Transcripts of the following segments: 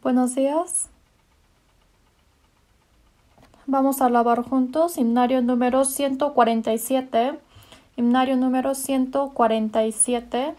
Buenos días. Vamos a alabar juntos himnario número 147. Himnario número 147.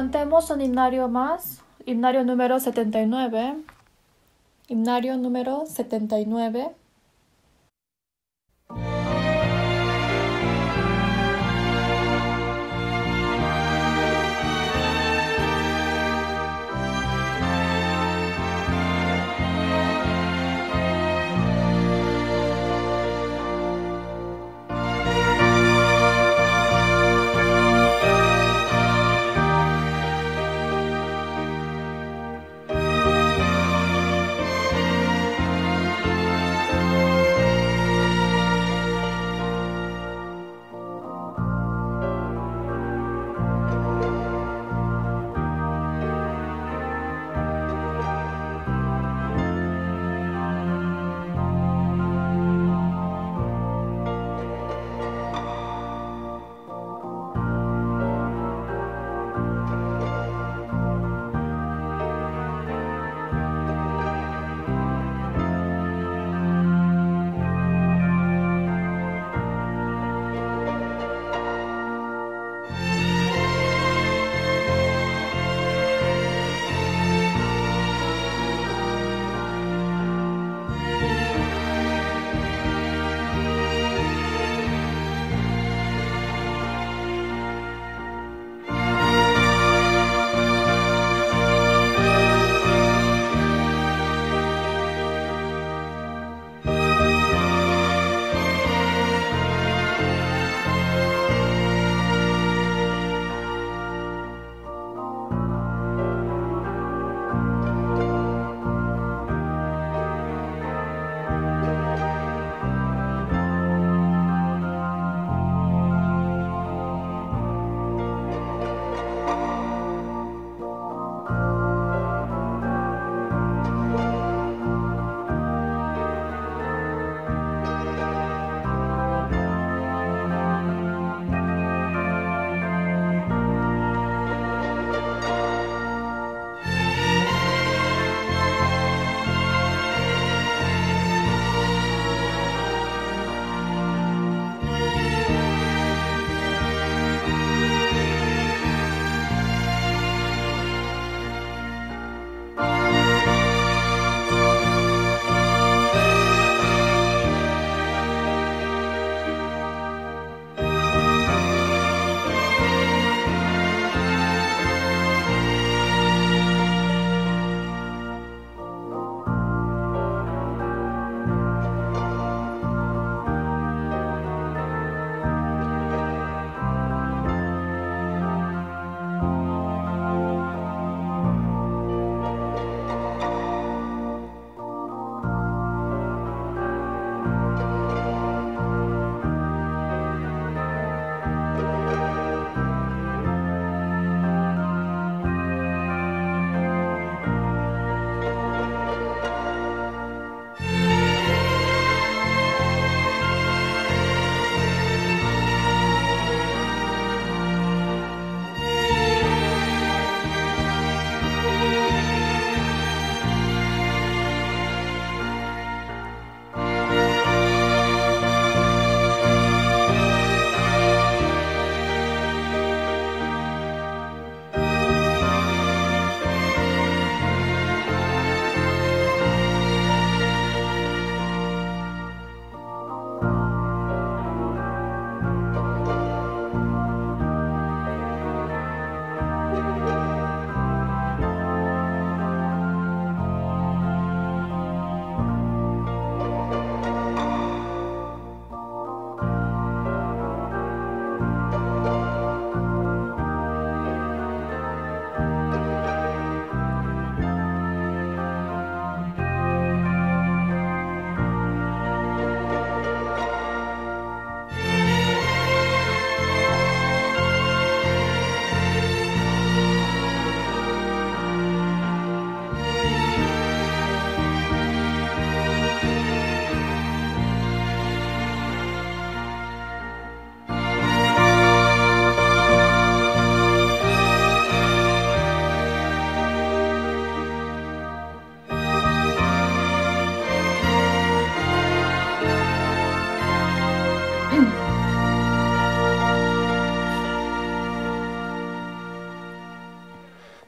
Cantemos un himnario más. Himnario número 79. Himnario número 79.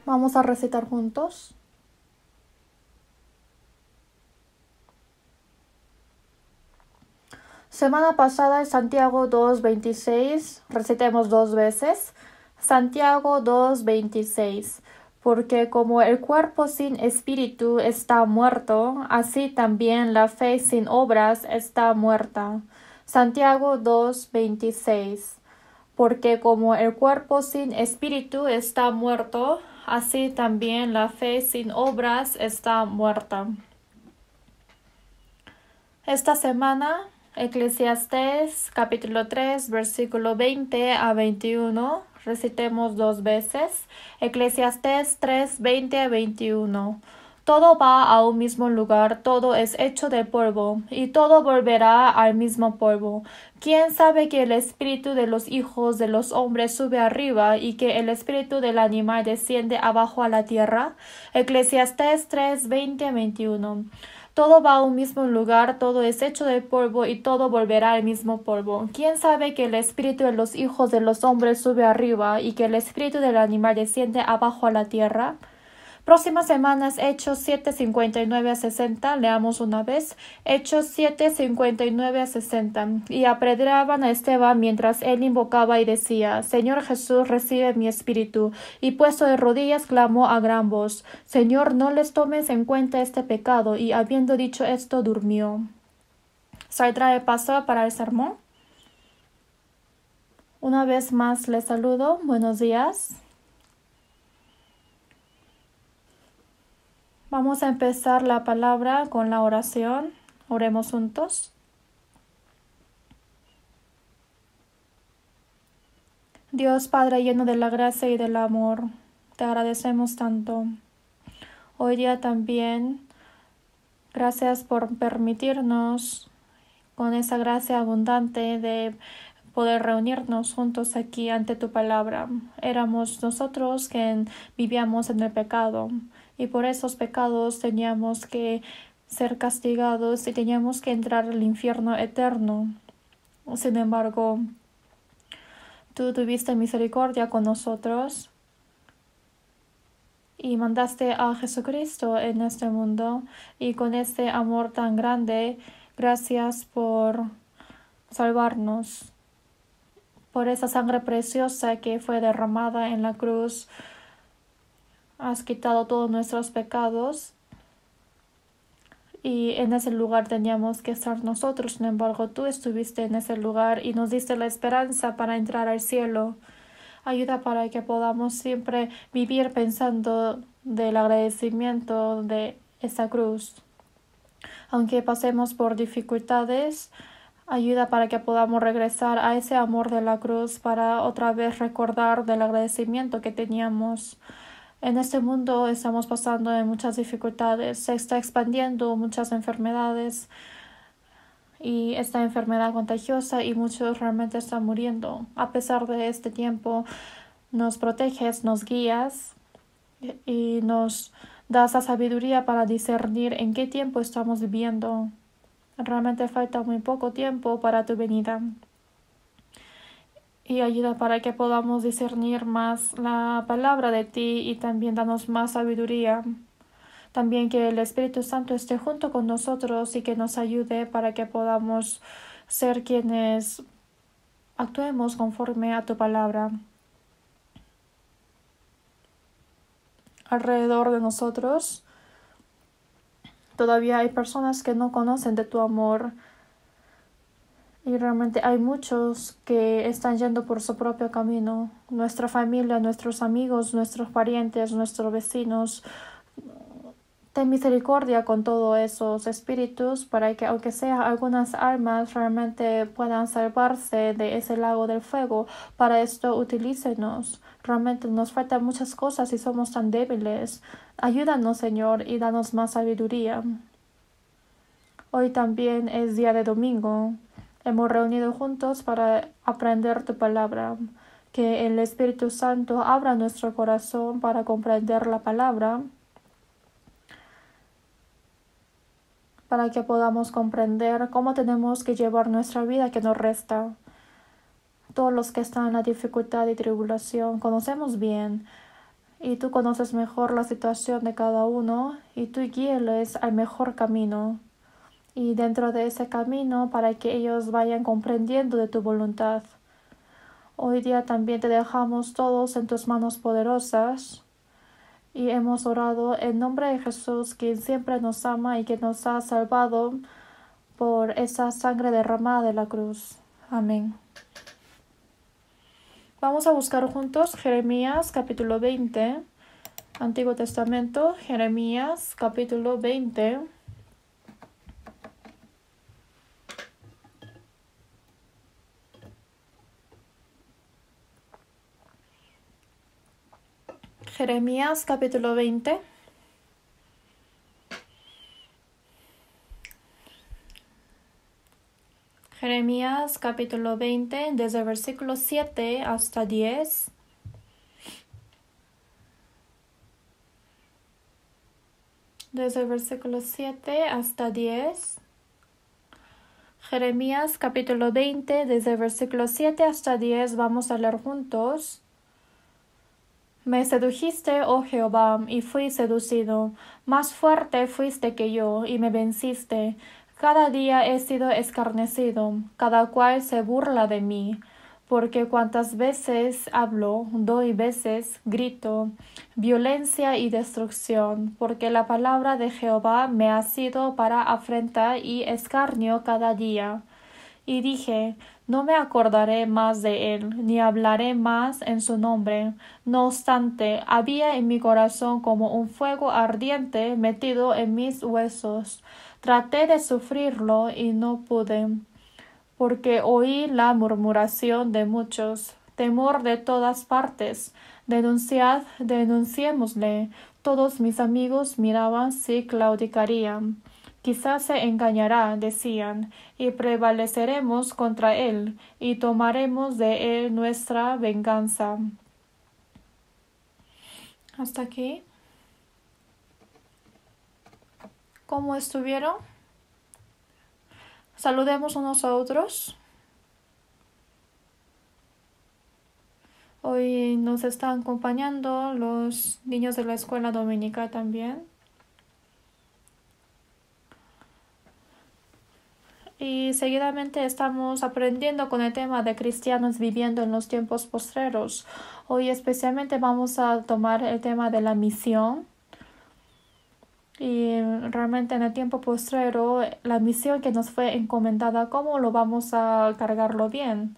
Vamos a recitar juntos. Semana pasada en Santiago 2:26, recitemos 2 veces. Santiago 2:26. Porque como el cuerpo sin espíritu está muerto, así también la fe sin obras está muerta. Santiago 2:26. Porque como el cuerpo sin espíritu está muerto, así también la fe sin obras está muerta. Esta semana, Eclesiastés capítulo 3, versículo 20 a 21. Recitemos 2 veces. Eclesiastés 3, 20 a 21. Todo va a un mismo lugar, todo es hecho de polvo, y todo volverá al mismo polvo. ¿Quién sabe que el espíritu de los hijos de los hombres sube arriba y que el espíritu del animal desciende abajo a la tierra? Eclesiastés 3, 20 a 21. Todo va a un mismo lugar, todo es hecho de polvo y todo volverá al mismo polvo. ¿Quién sabe que el espíritu de los hijos de los hombres sube arriba y que el espíritu del animal desciende abajo a la tierra? Próximas semanas, Hechos 7, 59 a 60. Leamos una vez. Hechos 7, 59 a 60. Y apedreaban a Esteban mientras él invocaba y decía: Señor Jesús, recibe mi espíritu. Y puesto de rodillas, clamó a gran voz: Señor, no les tomes en cuenta este pecado. Y habiendo dicho esto, durmió. Saldrá el paso para el sermón. Una vez más les saludo. Buenos días. Vamos a empezar la palabra con la oración. Oremos juntos. Dios Padre lleno de la gracia y del amor, te agradecemos tanto. Hoy día también, gracias por permitirnos, con esa gracia abundante, de poder reunirnos juntos aquí ante tu palabra. Éramos nosotros que vivíamos en el pecado y por esos pecados teníamos que ser castigados y teníamos que entrar al infierno eterno. Sin embargo, tú tuviste misericordia con nosotros y mandaste a Jesucristo en este mundo, y con este amor tan grande, gracias por salvarnos. Por esa sangre preciosa que fue derramada en la cruz, has quitado todos nuestros pecados. Y en ese lugar teníamos que estar nosotros. Sin embargo, tú estuviste en ese lugar y nos diste la esperanza para entrar al cielo. Ayuda para que podamos siempre vivir pensando del agradecimiento de esa cruz. Aunque pasemos por dificultades, ayuda para que podamos regresar a ese amor de la cruz para otra vez recordar del agradecimiento que teníamos. En este mundo estamos pasando de muchas dificultades, se está expandiendo muchas enfermedades y esta enfermedad contagiosa, y muchos realmente están muriendo. A pesar de este tiempo, nos proteges, nos guías y nos das la sabiduría para discernir en qué tiempo estamos viviendo. Realmente falta muy poco tiempo para tu venida. Y ayuda para que podamos discernir más la palabra de ti y también danos más sabiduría. También que el Espíritu Santo esté junto con nosotros y que nos ayude para que podamos ser quienes actuemos conforme a tu palabra. Alrededor de nosotros todavía hay personas que no conocen de tu amor. Y realmente hay muchos que están yendo por su propio camino. Nuestra familia, nuestros amigos, nuestros parientes, nuestros vecinos. Ten misericordia con todos esos espíritus para que, aunque sea algunas almas, realmente puedan salvarse de ese lago del fuego. Para esto, utilícenos. Realmente nos faltan muchas cosas y somos tan débiles. Ayúdanos, Señor, y danos más sabiduría. Hoy también es día de domingo. Hemos reunido juntos para aprender tu palabra. Que el Espíritu Santo abra nuestro corazón para comprender la palabra, para que podamos comprender cómo tenemos que llevar nuestra vida que nos resta. Todos los que están en la dificultad y tribulación conocemos bien y tú conoces mejor la situación de cada uno y tú guíales al mejor camino. Y dentro de ese camino para que ellos vayan comprendiendo de tu voluntad. Hoy día también te dejamos todos en tus manos poderosas y hemos orado en nombre de Jesús, quien siempre nos ama y que nos ha salvado por esa sangre derramada de la cruz. Amén. Vamos a buscar juntos Jeremías capítulo 20, Antiguo Testamento, Jeremías capítulo 20. Jeremías capítulo 20. Jeremías capítulo 20, desde el versículo 7 hasta 10. Desde el versículo 7 hasta 10. Jeremías capítulo 20, desde el versículo 7 hasta 10, vamos a leer juntos. Me sedujiste, oh Jehová, y fui seducido. Más fuerte fuiste que yo, y me venciste. Cada día he sido escarnecido, cada cual se burla de mí. Porque cuantas veces hablo, doy veces, grito, violencia y destrucción, porque la palabra de Jehová me ha sido para afrenta y escarnio cada día. Y dije, no me acordaré más de él, ni hablaré más en su nombre. No obstante, había en mi corazón como un fuego ardiente metido en mis huesos. Traté de sufrirlo y no pude, porque oí la murmuración de muchos, temor de todas partes. Denunciémosle. Todos mis amigos miraban si claudicarían. Quizás se engañará, decían, y prevaleceremos contra él, y tomaremos de él nuestra venganza. Hasta aquí. ¿Cómo estuvieron? Saludemos unos a otros. Hoy nos están acompañando los niños de la escuela dominical también. Y seguidamente estamos aprendiendo con el tema de cristianos viviendo en los tiempos postreros. Hoy especialmente vamos a tomar el tema de la misión. Y realmente en el tiempo postrero, la misión que nos fue encomendada, ¿cómo lo vamos a cargarlo bien?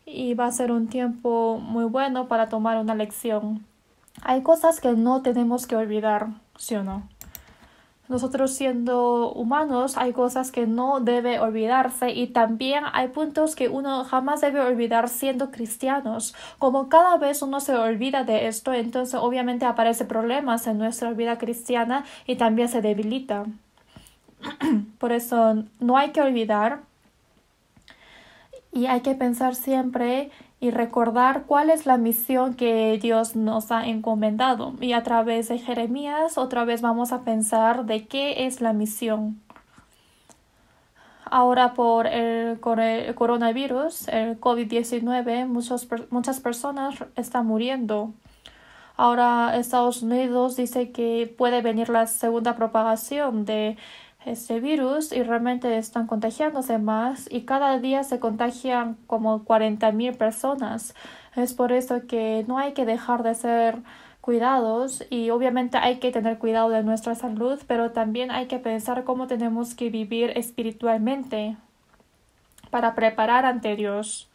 Y va a ser un tiempo muy bueno para tomar una lección. Hay cosas que no tenemos que olvidar, ¿sí o no? Nosotros siendo humanos hay cosas que no debe olvidarse y también hay puntos que uno jamás debe olvidar siendo cristianos. Como cada vez uno se olvida de esto, entonces obviamente aparecen problemas en nuestra vida cristiana y también se debilita. Por eso no hay que olvidar y hay que pensar siempre y recordar cuál es la misión que Dios nos ha encomendado. Y a través de Jeremías otra vez vamos a pensar de qué es la misión. Ahora por el coronavirus, el COVID-19, muchas personas están muriendo. Ahora Estados Unidos dice que puede venir la segunda propagación de este virus y realmente están contagiándose más y cada día se contagian como 40,000 personas. Es por eso que no hay que dejar de ser cuidados y obviamente hay que tener cuidado de nuestra salud, pero también hay que pensar cómo tenemos que vivir espiritualmente para preparar ante Dios.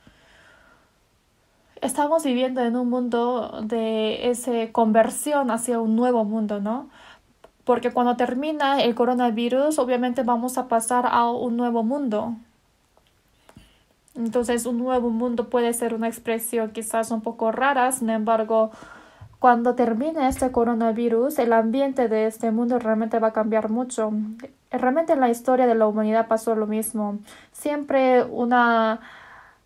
Estamos viviendo en un mundo de esa conversión hacia un nuevo mundo, ¿no? Porque cuando termina el coronavirus, obviamente vamos a pasar a un nuevo mundo. Entonces, un nuevo mundo puede ser una expresión quizás un poco rara, sin embargo, cuando termine este coronavirus, el ambiente de este mundo realmente va a cambiar mucho. Realmente en la historia de la humanidad pasó lo mismo. Siempre una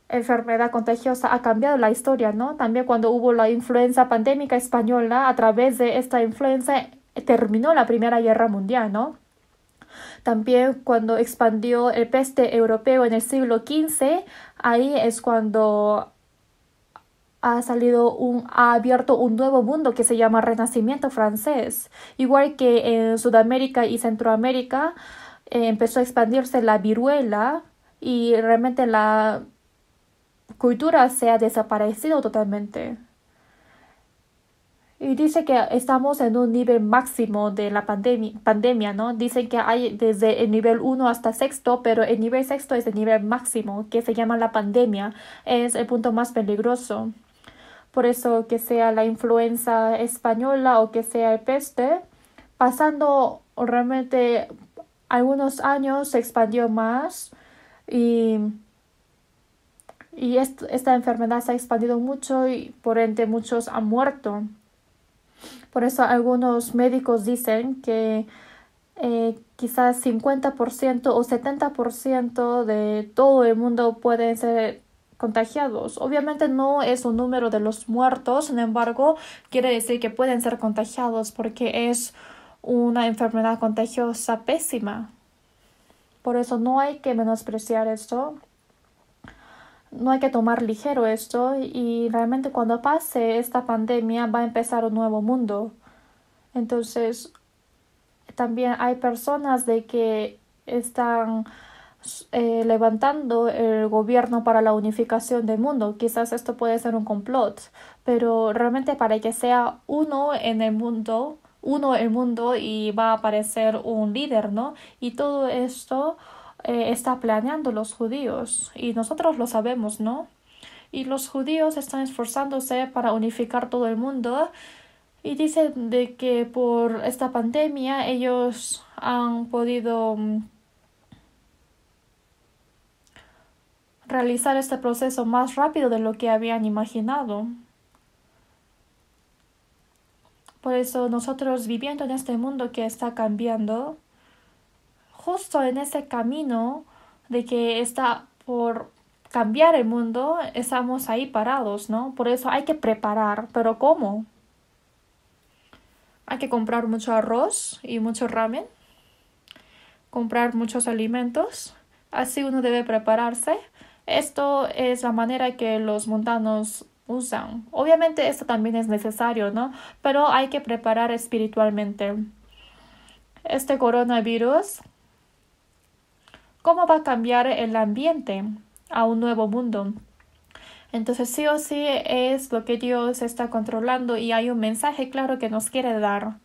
enfermedad contagiosa ha cambiado la historia, ¿no? También cuando hubo la influenza pandémica española, a través de esta influenza terminó la Primera Guerra Mundial, ¿no? También cuando expandió el peste europeo en el siglo XV, ahí es cuando ha abierto un nuevo mundo que se llama Renacimiento francés. Igual que en Sudamérica y Centroamérica empezó a expandirse la viruela y realmente la cultura se ha desaparecido totalmente. Y dice que estamos en un nivel máximo de la pandemia, ¿no? Dicen que hay desde el nivel 1 hasta sexto, pero el nivel sexto es el nivel máximo, que se llama la pandemia. Es el punto más peligroso. Por eso que sea la influenza española o que sea el peste, pasando realmente algunos años se expandió más y esta enfermedad se ha expandido mucho y por ende muchos han muerto. Por eso algunos médicos dicen que quizás 50% o 70% de todo el mundo pueden ser contagiados. Obviamente no es un número de los muertos, sin embargo, quiere decir que pueden ser contagiados porque es una enfermedad contagiosa pésima. Por eso no hay que menospreciar esto. No hay que tomar ligero esto y realmente cuando pase esta pandemia va a empezar un nuevo mundo. Entonces, también hay personas de que están levantando el gobierno para la unificación del mundo. Quizás esto puede ser un complot, pero realmente para que sea uno el mundo y va a aparecer un líder, ¿no? Y todo esto está planeando los judíos y nosotros lo sabemos, ¿no? Y los judíos están esforzándose para unificar todo el mundo y dicen de que por esta pandemia ellos han podido realizar este proceso más rápido de lo que habían imaginado. Por eso nosotros viviendo en este mundo que está cambiando, justo en ese camino de que está por cambiar el mundo, estamos ahí parados, ¿no? Por eso hay que preparar. ¿Pero cómo? Hay que comprar mucho arroz y mucho ramen, comprar muchos alimentos. Así uno debe prepararse. Esto es la manera que los mundanos usan. Obviamente esto también es necesario, ¿no? Pero hay que preparar espiritualmente. Este coronavirus, ¿cómo va a cambiar el ambiente a un nuevo mundo? Entonces sí o sí es lo que Dios está controlando y hay un mensaje claro que nos quiere dar.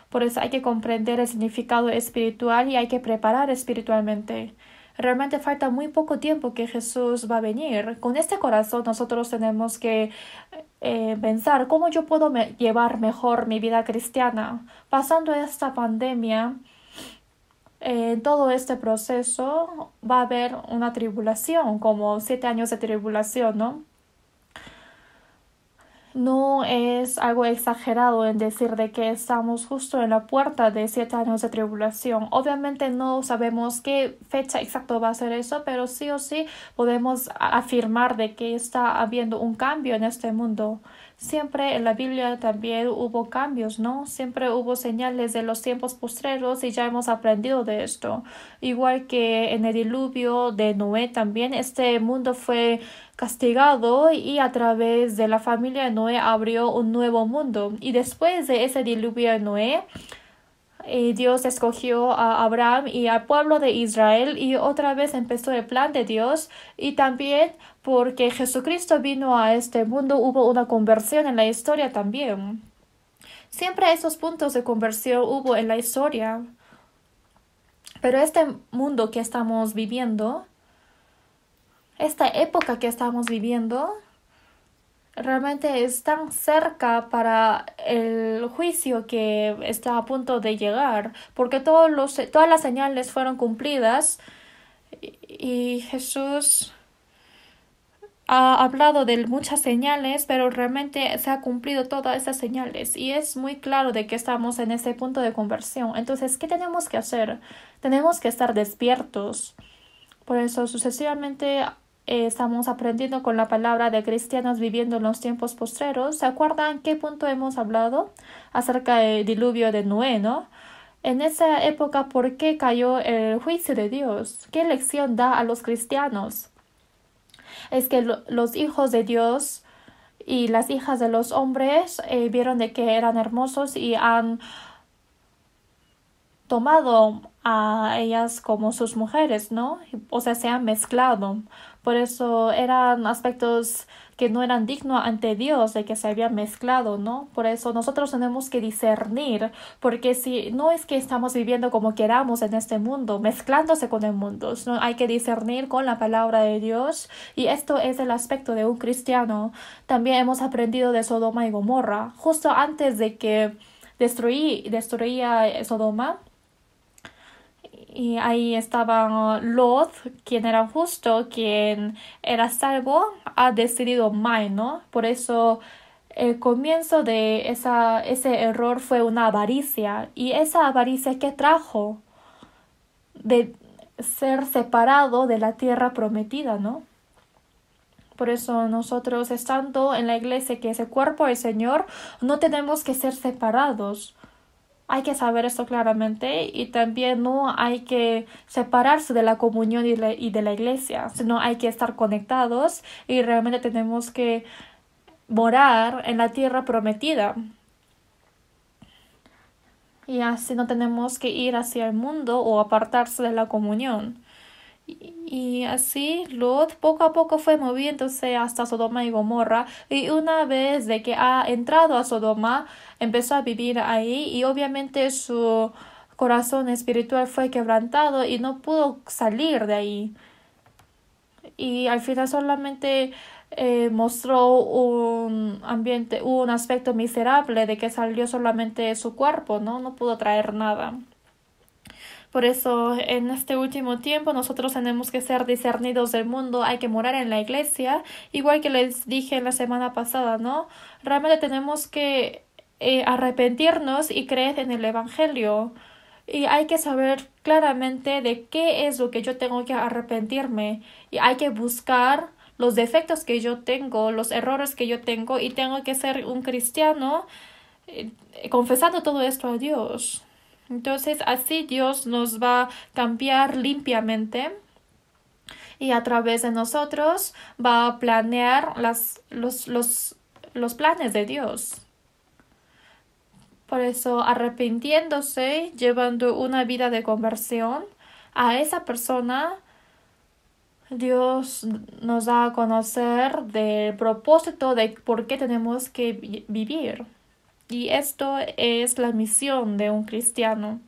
Por eso hay que comprender el significado espiritual y hay que preparar espiritualmente. Realmente falta muy poco tiempo que Jesús va a venir. Con este corazón nosotros tenemos que pensar cómo yo puedo llevar mejor mi vida cristiana. Pasando esta pandemia, en todo este proceso va a haber una tribulación, como 7 años de tribulación, ¿no? No es algo exagerado en decir de que estamos justo en la puerta de 7 años de tribulación. Obviamente no sabemos qué fecha exacta va a ser eso, pero sí o sí podemos afirmar de que está habiendo un cambio en este mundo. Siempre en la Biblia también hubo cambios, ¿no? Siempre hubo señales de los tiempos postreros y ya hemos aprendido de esto. Igual que en el diluvio de Noé también, este mundo fue castigado y a través de la familia de Noé abrió un nuevo mundo. Y después de ese diluvio de Noé, Dios escogió a Abraham y al pueblo de Israel y otra vez empezó el plan de Dios y también porque Jesucristo vino a este mundo hubo una conversión en la historia también. Siempre esos puntos de conversión hubo en la historia. Pero este mundo que estamos viviendo, esta época que estamos viviendo, realmente es tan cerca para el juicio que está a punto de llegar, porque todas las señales fueron cumplidas y Jesús ha hablado de muchas señales, pero realmente se ha cumplido todas esas señales y es muy claro de que estamos en ese punto de conversión. Entonces, ¿qué tenemos que hacer? Tenemos que estar despiertos. Por eso, sucesivamente, estamos aprendiendo con la palabra de cristianos viviendo en los tiempos postreros. ¿Se acuerdan qué punto hemos hablado acerca del diluvio de Noé, no? En esa época, ¿por qué cayó el juicio de Dios? ¿Qué lección da a los cristianos? Es que los hijos de Dios y las hijas de los hombres vieron de que eran hermosos y han tomado a ellas como sus mujeres, ¿no? O sea, se han mezclado. Por eso eran aspectos que no eran dignos ante Dios de que se habían mezclado, ¿no? Por eso nosotros tenemos que discernir, porque si no es que estamos viviendo como queramos en este mundo, mezclándose con el mundo, ¿no? Hay que discernir con la palabra de Dios y esto es el aspecto de un cristiano. También hemos aprendido de Sodoma y Gomorra, justo antes de que destruía Sodoma. Y ahí estaba Lot, quien era justo, quien era salvo, ha decidido mal, ¿no? Por eso el comienzo de ese error fue una avaricia. ¿Y esa avaricia qué trajo? De ser separado de la tierra prometida, ¿no? Por eso nosotros, estando en la iglesia, que es el cuerpo del Señor, no tenemos que ser separados. Hay que saber esto claramente y también no hay que separarse de la comunión y de la iglesia, sino hay que estar conectados y realmente tenemos que morar en la tierra prometida. Y así no tenemos que ir hacia el mundo o apartarse de la comunión. Y así Lot poco a poco fue moviéndose hasta Sodoma y Gomorra y una vez de que ha entrado a Sodoma empezó a vivir ahí y obviamente su corazón espiritual fue quebrantado y no pudo salir de ahí y al final solamente mostró un aspecto miserable de que salió solamente su cuerpo, no pudo traer nada. Por eso, en este último tiempo, nosotros tenemos que ser discernidos del mundo, hay que morar en la iglesia, igual que les dije la semana pasada, ¿no? Realmente tenemos que arrepentirnos y creer en el Evangelio. Y hay que saber claramente de qué es lo que yo tengo que arrepentirme. Y hay que buscar los defectos que yo tengo, los errores que yo tengo, y tengo que ser un cristiano confesando todo esto a Dios. Entonces así Dios nos va a cambiar limpiamente y a través de nosotros va a planear los planes de Dios. Por eso arrepintiéndose, llevando una vida de conversión, a esa persona Dios nos da a conocer del propósito de por qué tenemos que vivir. Y esto es la misión de un cristiano.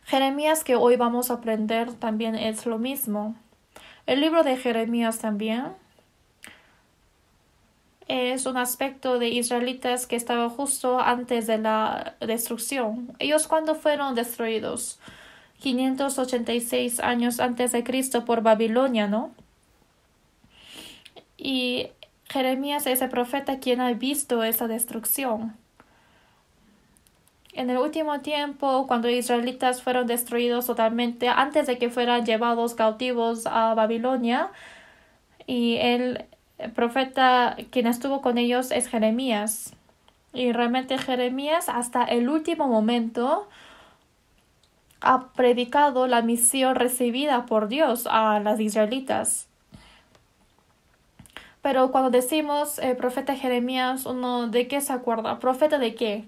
Jeremías, que hoy vamos a aprender, también es lo mismo. El libro de Jeremías también es un aspecto de israelitas que estaba justo antes de la destrucción. Ellos cuando fueron destruidos, 586 años antes de Cristo por Babilonia, ¿no? Y Jeremías es el profeta quien ha visto esa destrucción. En el último tiempo, cuando los israelitas fueron destruidos totalmente, antes de que fueran llevados cautivos a Babilonia, y el profeta quien estuvo con ellos es Jeremías. Y realmente Jeremías hasta el último momento ha predicado la misión recibida por Dios a las israelitas. Pero cuando decimos profeta Jeremías, uno ¿de qué se acuerda? ¿Profeta de qué?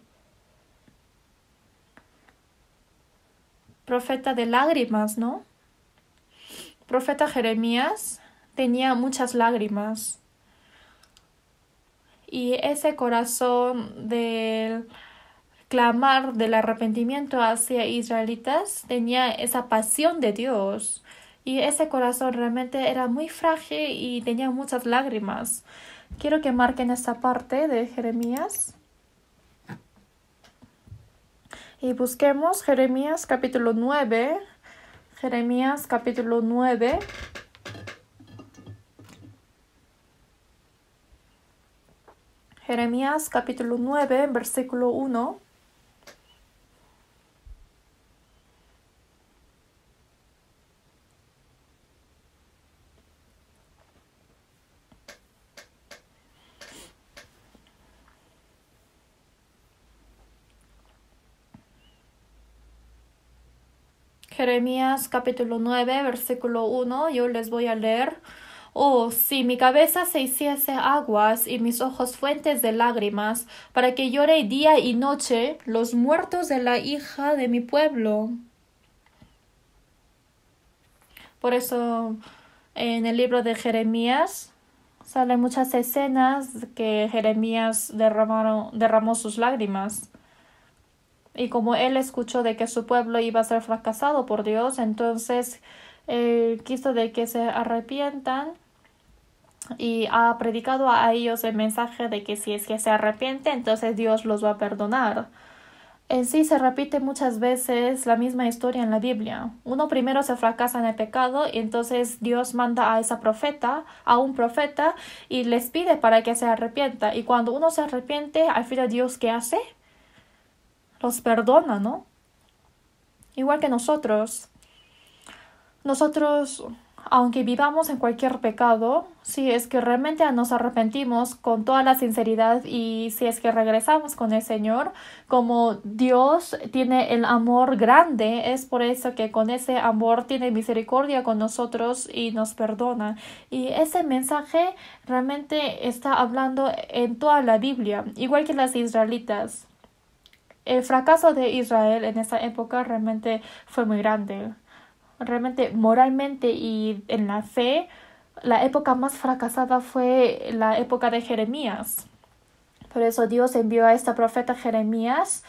Profeta de lágrimas, ¿no? Profeta Jeremías tenía muchas lágrimas. Y ese corazón del clamar del arrepentimiento hacia israelitas tenía esa pasión de Dios. Y ese corazón realmente era muy frágil y tenía muchas lágrimas. Quiero que marquen esta parte de Jeremías. Y busquemos Jeremías capítulo 9. Jeremías capítulo 9. Jeremías capítulo 9, versículo 1. Jeremías capítulo 9, versículo 1, yo les voy a leer. Oh, si mi cabeza se hiciese aguas y mis ojos fuentes de lágrimas, para que llore día y noche los muertos de la hija de mi pueblo. Por eso en el libro de Jeremías salen muchas escenas que Jeremías derramó sus lágrimas. Y como él escuchó de que su pueblo iba a ser fracasado por Dios, entonces quiso de que se arrepientan y ha predicado a ellos el mensaje de que si es que se arrepiente, entonces Dios los va a perdonar. En sí se repite muchas veces la misma historia en la Biblia. Uno primero se fracasa en el pecado y entonces Dios manda a un profeta y les pide para que se arrepienta. Y cuando uno se arrepiente, al final Dios ¿qué hace? Los perdona, ¿no? Igual que nosotros. Nosotros, aunque vivamos en cualquier pecado, si es que realmente nos arrepentimos con toda la sinceridad y si es que regresamos con el Señor, como Dios tiene el amor grande, es por eso que con ese amor tiene misericordia con nosotros y nos perdona. Y ese mensaje realmente está hablando en toda la Biblia, igual que las israelitas. El fracaso de Israel en esa época realmente fue muy grande. Realmente moralmente y en la fe, la época más fracasada fue la época de Jeremías. Por eso Dios envió a este profeta Jeremías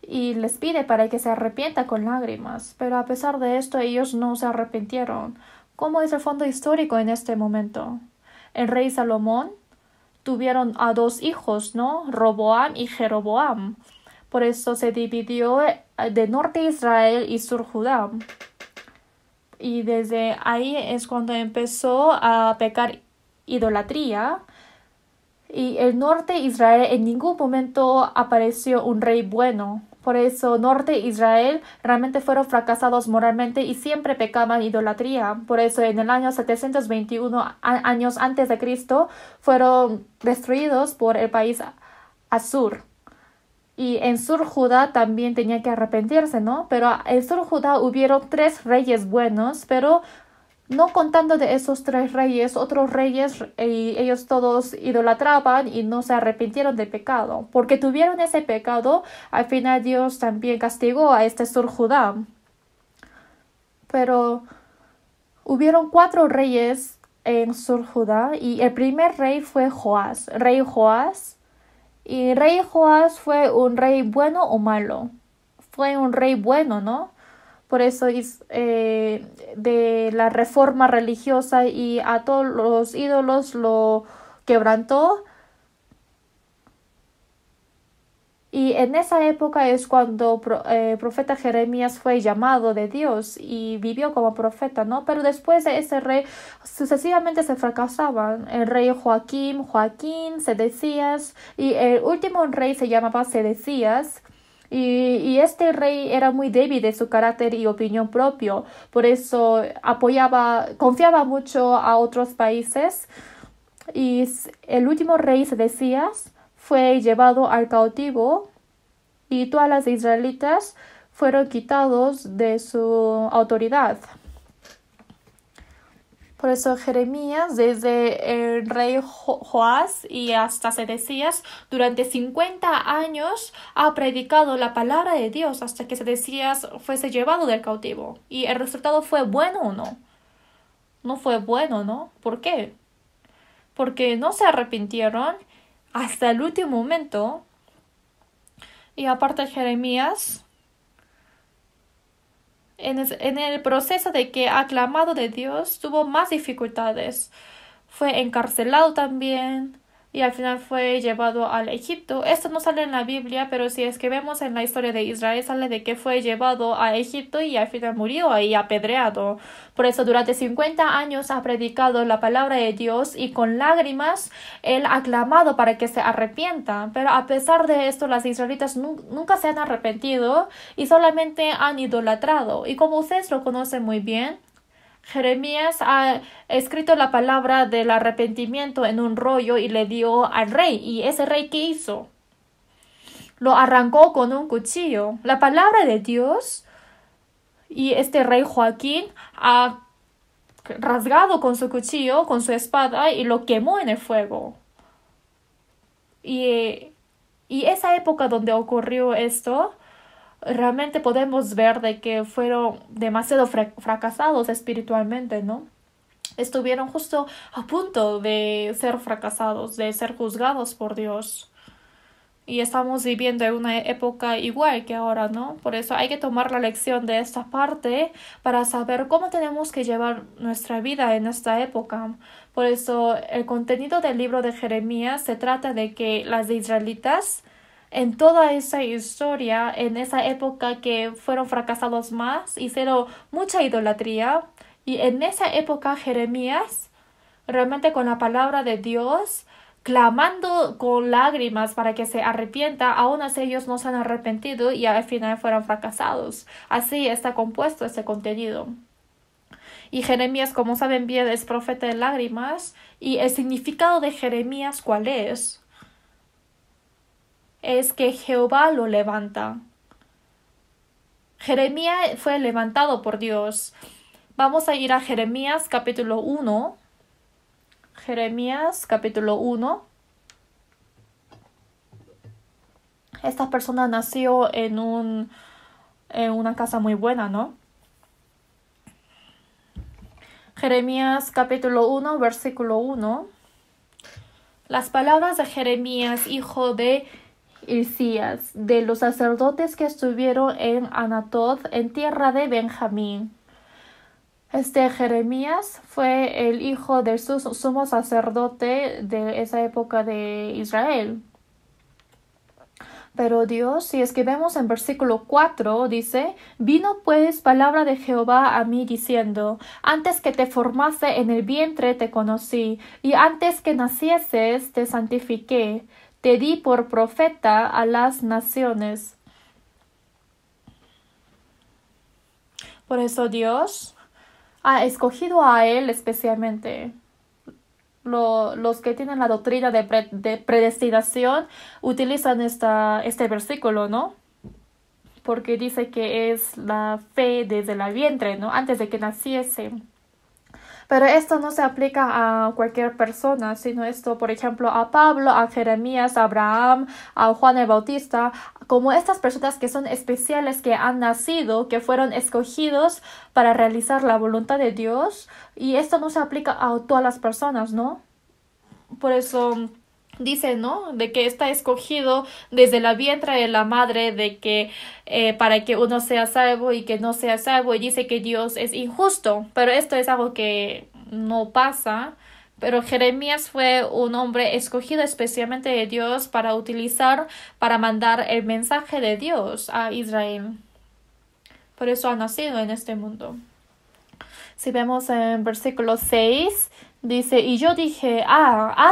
y les pide para que se arrepienta con lágrimas. Pero a pesar de esto, ellos no se arrepintieron. ¿Cómo es el fondo histórico en este momento? El rey Salomón tuvieron a dos hijos, ¿no? Roboam y Jeroboam. Por eso se dividió de norte Israel y sur Judá. Y desde ahí es cuando empezó a pecar idolatría. Y el norte Israel en ningún momento apareció un rey bueno. Por eso norte Israel realmente fueron fracasados moralmente y siempre pecaban idolatría. Por eso en el año 721 años antes de Cristo fueron destruidos por el país Asur. Y en Sur Judá también tenía que arrepentirse, ¿no? Pero en Sur Judá hubieron 3 reyes buenos, pero no contando de esos 3 reyes, otros reyes, ellos todos idolatraban y no se arrepintieron del pecado. Porque tuvieron ese pecado, al final Dios también castigó a este Sur Judá. Pero hubieron 4 reyes en Sur Judá y el primer rey fue Joás, rey Joás. Y rey Joás fue un rey bueno o malo. Fue un rey bueno, ¿no? Por eso de la reforma religiosa y a todos los ídolos lo quebrantó. Y en esa época es cuando profeta Jeremías fue llamado de Dios y vivió como profeta, ¿no? Pero después de ese rey sucesivamente se fracasaban. El rey Joaquín, Sedecías y el último rey se llamaba Sedecías. Y este rey era muy débil de su carácter y opinión propio. Por eso confiaba mucho a otros países. Y el último rey Sedecías fue llevado al cautivo y todas las israelitas fueron quitados de su autoridad. Por eso Jeremías, desde el rey Joás y hasta Sedecías, durante 50 años ha predicado la palabra de Dios hasta que Sedecías fuese llevado del cautivo. ¿Y el resultado fue bueno o no? No fue bueno, ¿no? ¿Por qué? Porque no se arrepintieron hasta el último momento. Y aparte Jeremías, en el proceso de que ha clamado de Dios, tuvo más dificultades. Fue encarcelado también y al final fue llevado al Egipto. Esto no sale en la Biblia, pero si es que vemos en la historia de Israel, sale de que fue llevado a Egipto y al final murió ahí apedreado. Por eso durante 50 años ha predicado la palabra de Dios y con lágrimas él ha clamado para que se arrepientan. Pero a pesar de esto, las israelitas nunca se han arrepentido y solamente han idolatrado. Y como ustedes lo conocen muy bien, Jeremías ha escrito la palabra del arrepentimiento en un rollo y le dio al rey. ¿Y ese rey qué hizo? Lo arrancó con un cuchillo. La palabra de Dios y este rey Joaquín ha rasgado con su cuchillo, con su espada, y lo quemó en el fuego. Y esa época donde ocurrió esto, realmente podemos ver de que fueron demasiado fracasados espiritualmente, ¿no? Estuvieron justo a punto de ser fracasados, de ser juzgados por Dios. Y estamos viviendo en una época igual que ahora, ¿no? Por eso hay que tomar la lección de esta parte para saber cómo tenemos que llevar nuestra vida en esta época. Por eso el contenido del libro de Jeremías se trata de que las israelitas en toda esa historia, en esa época que fueron fracasados más, hicieron mucha idolatría. Y en esa época Jeremías, realmente con la palabra de Dios, clamando con lágrimas para que se arrepienta, aún así ellos no se han arrepentido y al final fueron fracasados. Así está compuesto ese contenido. Y Jeremías, como saben bien, es profeta de lágrimas. Y el significado de Jeremías, ¿cuál es? Es que Jehová lo levanta. Jeremías fue levantado por Dios. Vamos a ir a Jeremías capítulo 1. Jeremías capítulo 1. Esta persona nació en una casa muy buena, ¿no? Jeremías capítulo 1, versículo 1. Las palabras de Jeremías, hijo de Hilcías, de los sacerdotes que estuvieron en Anatoth, en tierra de Benjamín. Jeremías fue el hijo del sumo sacerdote de esa época de Israel. Pero Dios, si es que vemos en versículo 4, dice, vino pues palabra de Jehová a mí diciendo, antes que te formase en el vientre te conocí, y antes que nacieses te santifiqué, te di por profeta a las naciones. Por eso Dios ha escogido a él especialmente. Los que tienen la doctrina de predestinación utilizan este versículo, ¿no? Porque dice que es la fe desde el vientre, ¿no? Antes de que naciese. Pero esto no se aplica a cualquier persona, sino esto, por ejemplo, a Pablo, a Jeremías, a Abraham, a Juan el Bautista, como estas personas que son especiales, que han nacido, que fueron escogidos para realizar la voluntad de Dios. Y esto no se aplica a todas las personas, ¿no? Por eso dice, ¿no? De que está escogido desde la vientre de la madre, de que para que uno sea salvo y que no sea salvo, y dice que Dios es injusto, pero esto es algo que no pasa. Pero Jeremías fue un hombre escogido especialmente de Dios para utilizar, para mandar el mensaje de Dios a Israel. Por eso ha nacido en este mundo. Si vemos en versículo 6, dice, y yo dije,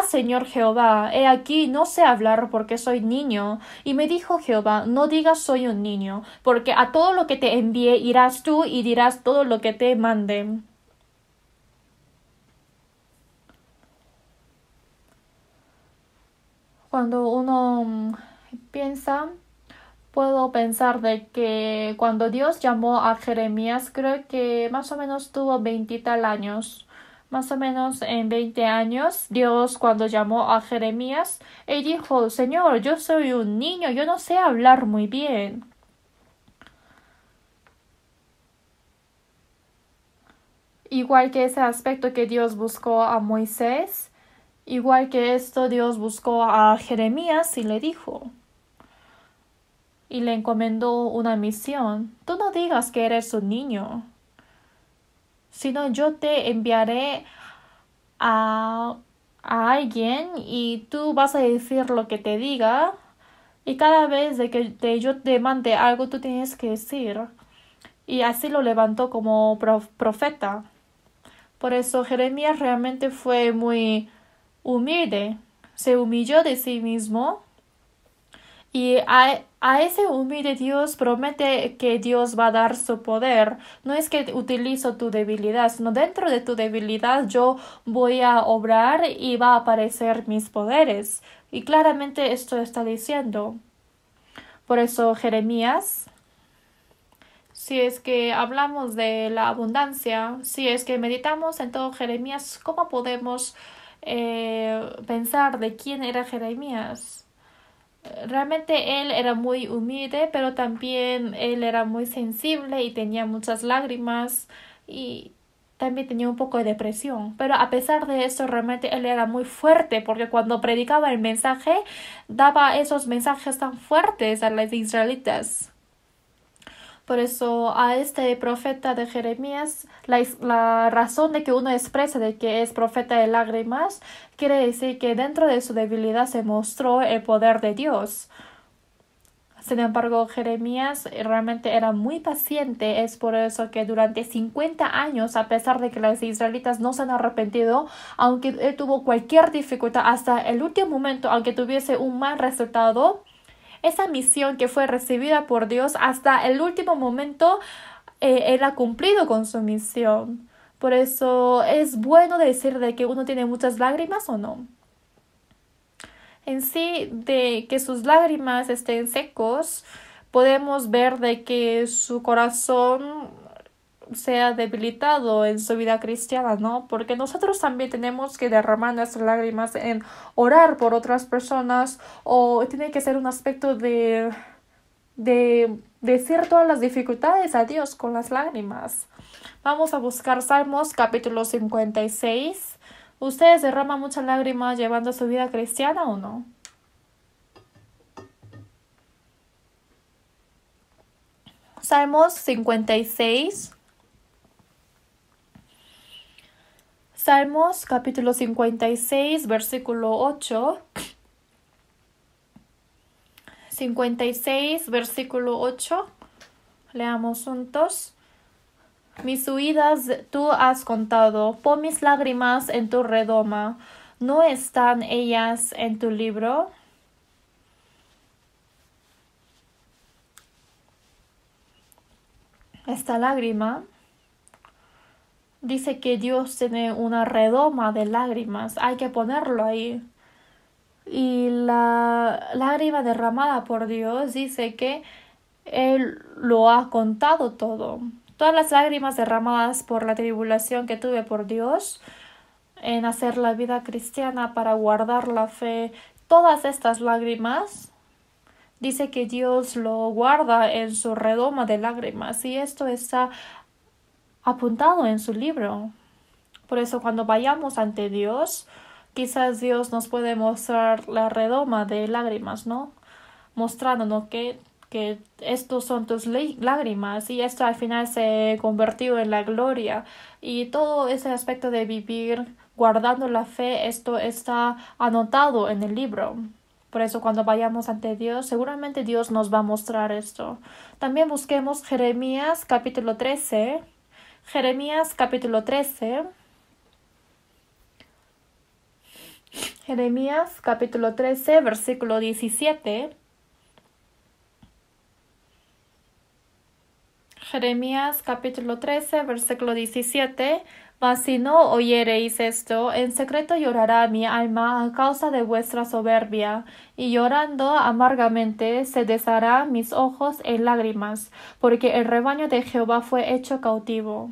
Señor Jehová, he aquí, no sé hablar porque soy niño. Y me dijo Jehová, no digas soy un niño, porque a todo lo que te envíe irás tú y dirás todo lo que te mande. Cuando uno piensa, puedo pensar de que cuando Dios llamó a Jeremías, creo que más o menos tuvo 20 y tal años. Más o menos en 20 años, Dios cuando llamó a Jeremías, él dijo, Señor, yo soy un niño, yo no sé hablar muy bien. Igual que ese aspecto que Dios buscó a Moisés, igual que esto Dios buscó a Jeremías y le dijo, y le encomendó una misión. Tú no digas que eres un niño, sino yo te enviaré a alguien y tú vas a decir lo que te diga, y cada vez de que yo te mande algo tú tienes que decir. Y así lo levantó como profeta. Por eso Jeremías realmente fue muy humilde, se humilló de sí mismo. Y a ese humilde Dios promete que Dios va a dar su poder. No es que utilizo tu debilidad, sino dentro de tu debilidad yo voy a obrar y va a aparecer mis poderes. Y claramente esto está diciendo. Por eso Jeremías Si es que hablamos de la abundancia, si es que meditamos en todo Jeremías, ¿cómo podemos pensar de quién era Jeremías? Realmente él era muy humilde, pero también él era muy sensible y tenía muchas lágrimas y también tenía un poco de depresión. Pero a pesar de eso, realmente él era muy fuerte porque cuando predicaba el mensaje, daba esos mensajes tan fuertes a los israelitas. Por eso a este profeta de Jeremías, la razón de que uno expresa de que es profeta de lágrimas, quiere decir que dentro de su debilidad se mostró el poder de Dios. Sin embargo, Jeremías realmente era muy paciente, es por eso que durante 50 años, a pesar de que los israelitas no se han arrepentido, aunque él tuvo cualquier dificultad hasta el último momento, aunque tuviese un mal resultado, esa misión que fue recibida por Dios hasta el último momento, él ha cumplido con su misión. Por eso es bueno decir de que uno tiene muchas lágrimas o no. En sí, de que sus lágrimas estén secos, podemos ver de que su corazón se ha debilitado en su vida cristiana, ¿no? Porque nosotros también tenemos que derramar nuestras lágrimas en orar por otras personas o tiene que ser un aspecto de decir todas las dificultades a Dios con las lágrimas. Vamos a buscar Salmos capítulo 56. ¿Ustedes derraman muchas lágrimas llevando su vida cristiana o no? Salmos 56. Salmos capítulo 56, versículo 8. 56, versículo 8. Leamos juntos. Mis huidas tú has contado, pon mis lágrimas en tu redoma. ¿No están ellas en tu libro? Esta lágrima dice que Dios tiene una redoma de lágrimas. Hay que ponerlo ahí. Y la lágrima derramada por Dios dice que Él lo ha contado todo. Todas las lágrimas derramadas por la tribulación que tuve por Dios en hacer la vida cristiana para guardar la fe, todas estas lágrimas, dice que Dios lo guarda en su redoma de lágrimas y esto está apuntado en su libro. Por eso cuando vayamos ante Dios, quizás Dios nos puede mostrar la redoma de lágrimas, ¿no? Mostrándonos que estos son tus lágrimas y esto al final se convirtió en la gloria y todo ese aspecto de vivir guardando la fe, esto está anotado en el libro. Por eso cuando vayamos ante Dios, seguramente Dios nos va a mostrar esto. También busquemos Jeremías capítulo 13. Jeremías capítulo 13. Jeremías capítulo 13, versículo 17. Jeremías capítulo 13, versículo 17. Mas si no oyereis esto, en secreto llorará mi alma a causa de vuestra soberbia, y llorando amargamente se deshará mis ojos en lágrimas, porque el rebaño de Jehová fue hecho cautivo.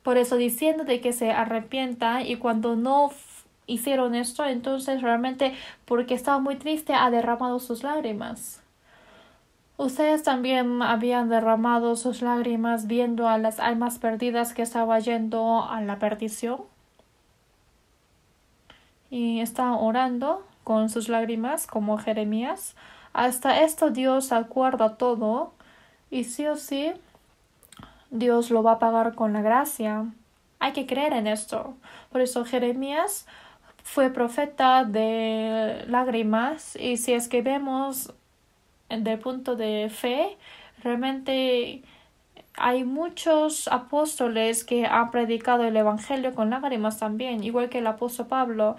Por eso diciendo de que se arrepienta y cuando no hicieron esto, entonces realmente porque estaba muy triste ha derramado sus lágrimas. ¿Ustedes también habían derramado sus lágrimas viendo a las almas perdidas que estaban yendo a la perdición? Y estaban orando con sus lágrimas como Jeremías. Hasta esto Dios acuerda todo y sí o sí Dios lo va a pagar con la gracia. Hay que creer en esto. Por eso Jeremías fue profeta de lágrimas y si es que vemos del punto de fe, realmente hay muchos apóstoles que han predicado el evangelio con lágrimas también, igual que el apóstol Pablo.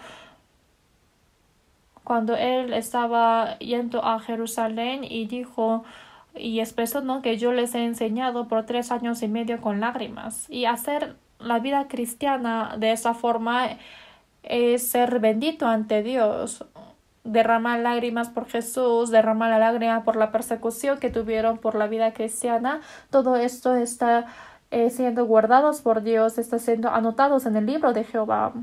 Cuando él estaba yendo a Jerusalén y dijo y expresó, ¿no?, que yo les he enseñado por 3 años y medio con lágrimas. Y hacer la vida cristiana de esa forma es ser bendito ante Dios. derramar lágrimas por Jesús, derramar la lágrima por la persecución que tuvieron por la vida cristiana. Todo esto está siendo guardados por Dios, está siendo anotados en el libro de Jehová.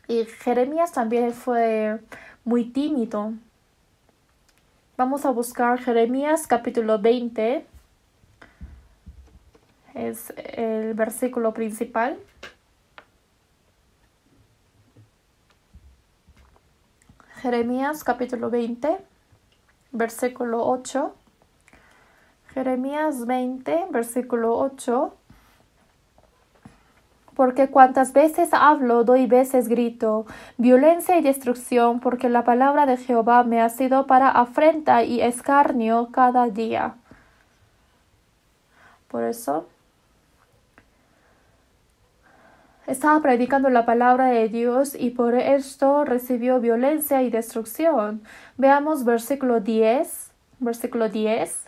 Y Jeremías también fue muy tímido. Vamos a buscar Jeremías capítulo 20. Es el versículo principal. Jeremías capítulo 20, versículo 8. Jeremías 20, versículo 8. Porque cuantas veces hablo, doy veces grito, violencia y destrucción, porque la palabra de Jehová me ha sido para afrenta y escarnio cada día. Por eso estaba predicando la palabra de Dios y por esto recibió violencia y destrucción. Veamos versículo 10. Versículo 10.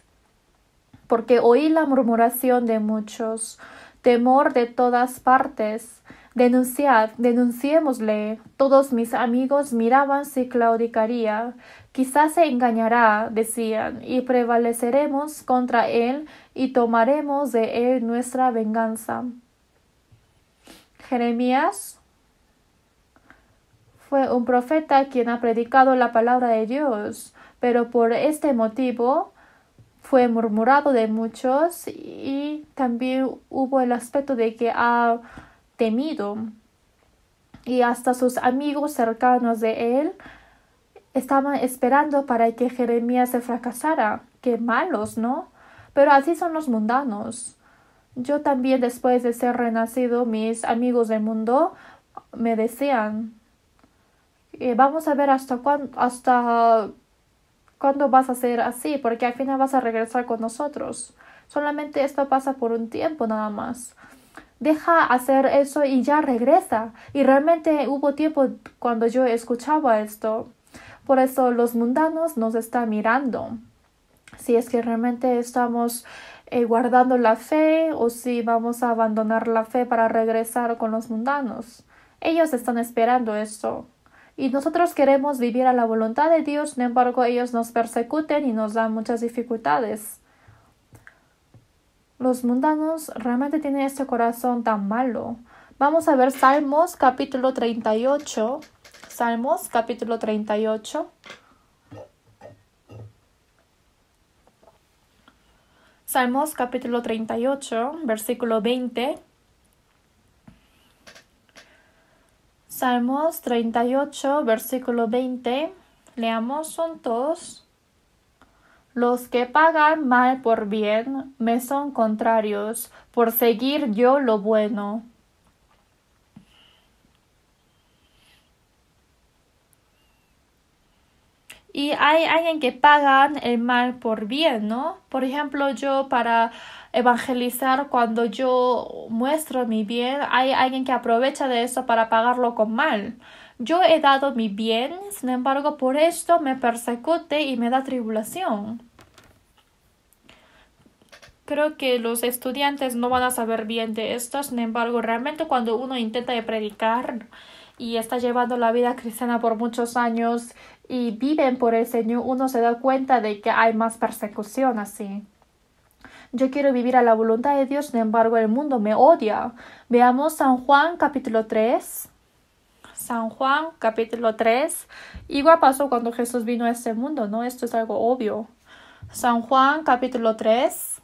Porque oí la murmuración de muchos, temor de todas partes. Denunciémosle. Todos mis amigos miraban si claudicaría. Quizás se engañará, decían, y prevaleceremos contra él y tomaremos de él nuestra venganza. Jeremías fue un profeta quien ha predicado la palabra de Dios, pero por este motivo fue murmurado de muchos y también hubo el aspecto de que ha temido. Y hasta sus amigos cercanos de él estaban esperando para que Jeremías se fracasara. Qué malos, ¿no? Pero así son los mundanos. Yo también, después de ser renacido, mis amigos del mundo me decían, vamos a ver hasta cuándo vas a ser así, porque al final vas a regresar con nosotros. Solamente esto pasa por un tiempo nada más. Deja hacer eso y ya regresa. Y realmente hubo tiempo cuando yo escuchaba esto. Por eso los mundanos nos están mirando. Si es que realmente estamos guardando la fe o si vamos a abandonar la fe para regresar con los mundanos. Ellos están esperando esto. Y nosotros queremos vivir a la voluntad de Dios, sin embargo ellos nos persecuten y nos dan muchas dificultades. Los mundanos realmente tienen este corazón tan malo. Vamos a ver Salmos capítulo 38. Salmos capítulo 38. Salmos capítulo 38, versículo 20. Salmos 38, versículo 20. Leamos juntos. Los que pagan mal por bien me son contrarios, por seguir yo lo bueno. Y hay alguien que pagan el mal por bien, ¿no? Por ejemplo, yo para evangelizar, cuando yo muestro mi bien, hay alguien que aprovecha de eso para pagarlo con mal. Yo he dado mi bien, sin embargo, por esto me persecute y me da tribulación. Creo que los estudiantes no van a saber bien de esto, sin embargo, realmente cuando uno intenta predicar y está llevando la vida cristiana por muchos años y viven por el Señor, uno se da cuenta de que hay más persecución así. Yo quiero vivir a la voluntad de Dios, sin embargo, el mundo me odia. Veamos San Juan capítulo 3. San Juan capítulo 3. Igual pasó cuando Jesús vino a este mundo, ¿no? Esto es algo obvio. San Juan capítulo 3.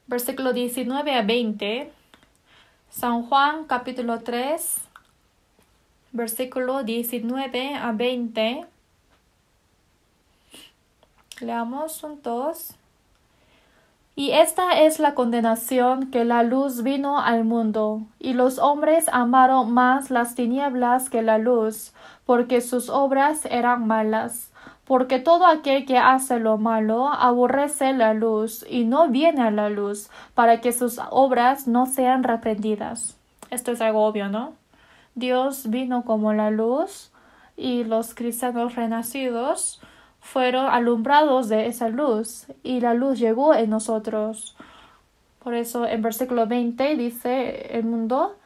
Versículo 19 a 20. San Juan capítulo 3. Versículo 19 a 20. Leamos juntos. Y esta es la condenación, que la luz vino al mundo, y los hombres amaron más las tinieblas que la luz, porque sus obras eran malas. Porque todo aquel que hace lo malo aborrece la luz, y no viene a la luz, para que sus obras no sean reprendidas. Esto es algo obvio, ¿no? Dios vino como la luz, y los cristianos renacidos fueron alumbrados de esa luz, y la luz llegó en nosotros. Por eso en versículo 20 dice el mundo,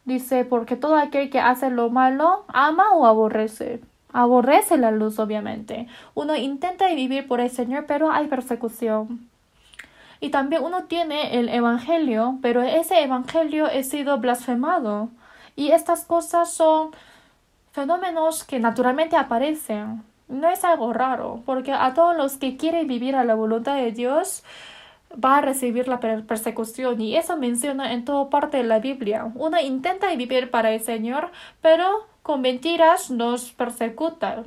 Dice, porque todo aquel que hace lo malo, ama o aborrece. Aborrece la luz, obviamente. Uno intenta vivir por el Señor, pero hay persecución. Y también uno tiene el Evangelio, pero ese Evangelio ha sido blasfemado. Y estas cosas son fenómenos que naturalmente aparecen. No es algo raro, porque a todos los que quieren vivir a la voluntad de Dios va a recibir la persecución, y eso menciona en toda parte de la Biblia. Uno intenta vivir para el Señor, pero con mentiras nos persecute.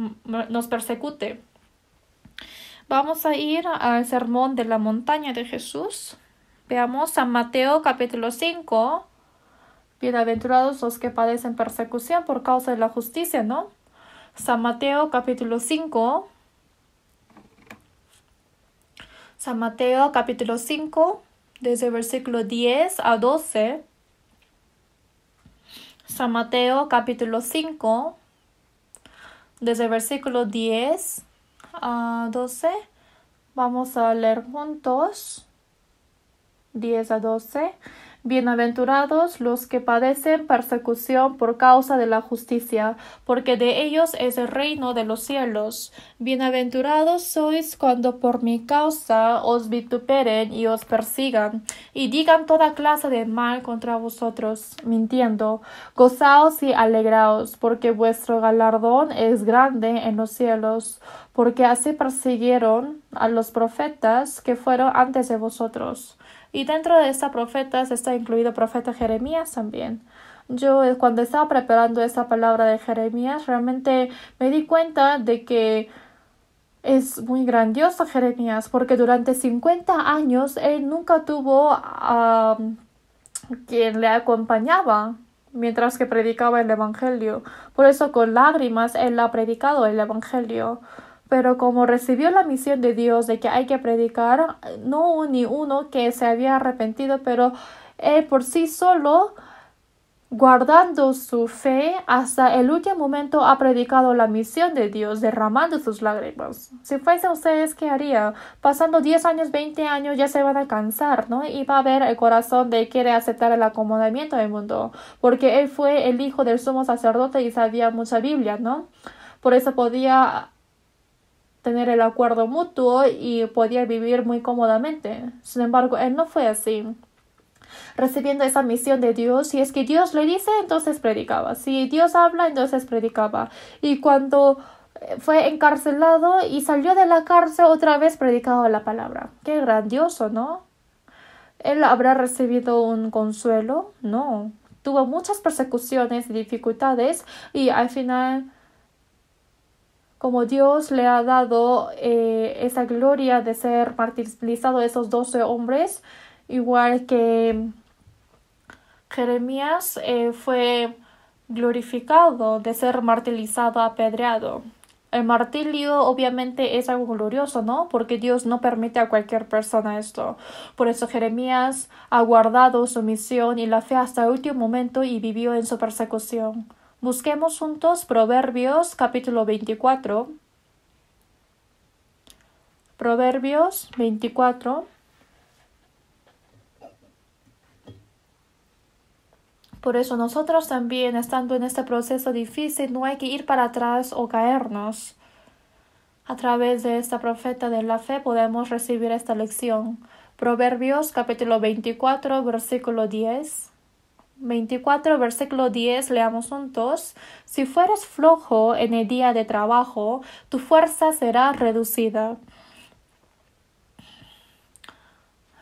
Vamos a ir al sermón de la montaña de Jesús. Veamos San Mateo capítulo 5. Bienaventurados los que padecen persecución por causa de la justicia, ¿no? San Mateo capítulo 5. San Mateo capítulo 5, desde el versículo 10 a 12. San Mateo capítulo 5, desde el versículo 10 a 12. Vamos a leer juntos. 10 a 12. Bienaventurados los que padecen persecución por causa de la justicia, porque de ellos es el reino de los cielos. Bienaventurados sois cuando por mi causa os vituperen y os persigan, y digan toda clase de mal contra vosotros, mintiendo. Gozaos y alegraos, porque vuestro galardón es grande en los cielos, porque así persiguieron a los profetas que fueron antes de vosotros. Y dentro de esta profetas está incluido el profeta Jeremías también. Yo cuando estaba preparando esta palabra de Jeremías, realmente me di cuenta de que es muy grandioso Jeremías, porque durante 50 años él nunca tuvo quien le acompañaba mientras que predicaba el Evangelio. Por eso con lágrimas él ha predicado el Evangelio. Pero como recibió la misión de Dios de que hay que predicar, no ni uno que se había arrepentido, pero él por sí solo, guardando su fe, hasta el último momento ha predicado la misión de Dios, derramando sus lágrimas. Si fuesen ustedes, ¿qué haría? Pasando 10 años, 20 años, ya se van a cansar, ¿no? Y va a ver el corazón de quiere aceptar el acomodamiento del mundo, porque él fue el hijo del sumo sacerdote y sabía mucha Biblia, ¿no? Por eso podía tener el acuerdo mutuo y podía vivir muy cómodamente. Sin embargo, él no fue así. Recibiendo esa misión de Dios, si es que Dios le dice, entonces predicaba. Si Dios habla, entonces predicaba. Y cuando fue encarcelado y salió de la cárcel, otra vez predicaba la palabra. Qué grandioso, ¿no? ¿Él habrá recibido un consuelo? No. Tuvo muchas persecuciones y dificultades, y al final, como Dios le ha dado esa gloria de ser martirizado a esos 12 hombres, igual que Jeremías fue glorificado de ser martirizado, apedreado. El martirio obviamente es algo glorioso, ¿no? Porque Dios no permite a cualquier persona esto. Por eso Jeremías ha guardado su misión y la fe hasta el último momento y vivió en su persecución. Busquemos juntos Proverbios capítulo 24. Proverbios 24. Por eso nosotros también, estando en este proceso difícil, no hay que ir para atrás o caernos. A través de esta profeta de la fe podemos recibir esta lección. Proverbios capítulo 24, versículo 10. 24, versículo 10, leamos juntos. Si fueres flojo en el día de trabajo, tu fuerza será reducida.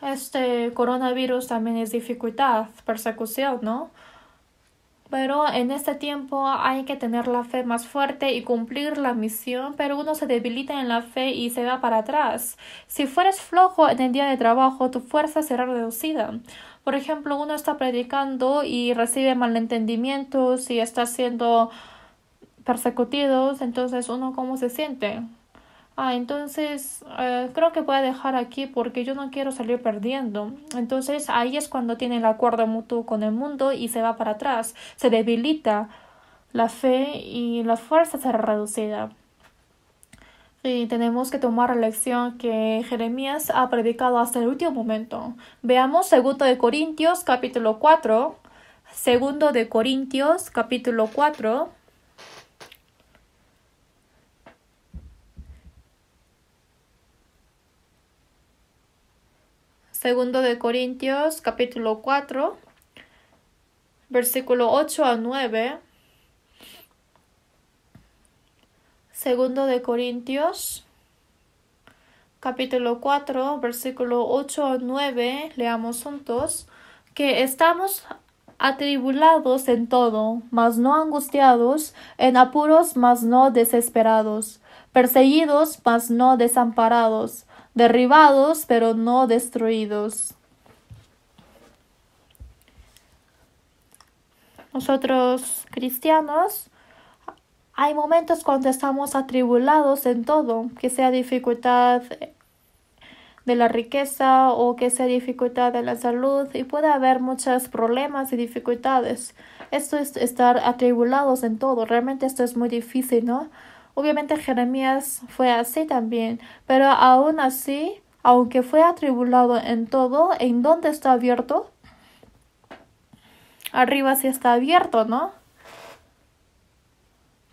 Este coronavirus también es dificultad, persecución, ¿no? Pero en este tiempo hay que tener la fe más fuerte y cumplir la misión, pero uno se debilita en la fe y se va para atrás. Si fueres flojo en el día de trabajo, tu fuerza será reducida. Por ejemplo, uno está predicando y recibe malentendimientos y está siendo perseguido, entonces uno ¿cómo se siente? Entonces creo que voy a dejar aquí porque yo no quiero salir perdiendo. Entonces ahí es cuando tiene el acuerdo mutuo con el mundo y se va para atrás. Se debilita la fe y la fuerza será reducida. Y tenemos que tomar la lección que Jeremías ha predicado hasta el último momento. Veamos 2 Corintios capítulo 4. Segundo de Corintios, capítulo 4. Segundo de Corintios, capítulo 4, versículo 8 a 9. Segundo de Corintios, capítulo 4, versículo 8 a 9. Leamos juntos. Que estamos atribulados en todo, mas no angustiados, en apuros, mas no desesperados, perseguidos, mas no desamparados, derribados, pero no destruidos. Nosotros, cristianos, hay momentos cuando estamos atribulados en todo, que sea dificultad de la riqueza o que sea dificultad de la salud, y puede haber muchos problemas y dificultades. Esto es estar atribulados en todo. Realmente esto es muy difícil, ¿no? Obviamente Jeremías fue así también, pero aún así, aunque fue atribulado en todo, ¿en dónde está abierto? Arriba sí está abierto, ¿no?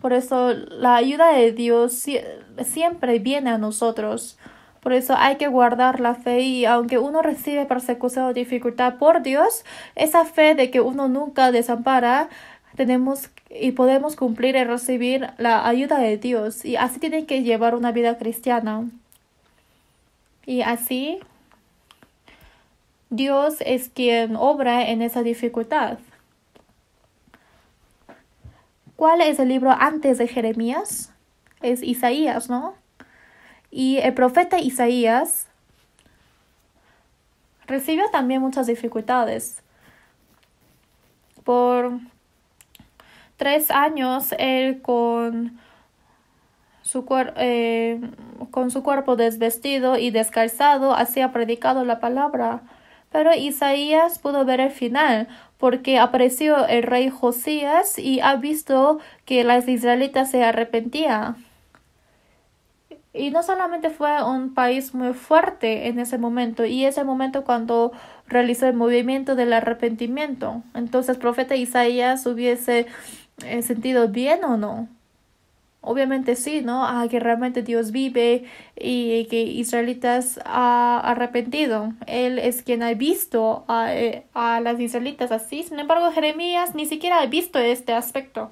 Por eso la ayuda de Dios siempre viene a nosotros. Por eso hay que guardar la fe, y aunque uno recibe persecución o dificultad por Dios, esa fe de que uno nunca desampara, tenemos y podemos cumplir y recibir la ayuda de Dios. Y así tienen que llevar una vida cristiana. Y así Dios es quien obra en esa dificultad. ¿Cuál es el libro antes de Jeremías? Es Isaías, ¿no? Y el profeta Isaías recibió también muchas dificultades. Por 3 años él con su cuerpo desvestido y descalzado hacía predicado la palabra. Pero Isaías pudo ver el final, porque apareció el rey Josías y ha visto que las israelitas se arrepentían. Y no solamente fue un país muy fuerte en ese momento, y ese momento cuando realizó el movimiento del arrepentimiento. Entonces, profeta Isaías hubiese sentido bien o no. Obviamente sí, ¿no? Que realmente Dios vive y que israelitas ha arrepentido. Él es quien ha visto a las israelitas así. Sin embargo, Jeremías ni siquiera ha visto este aspecto.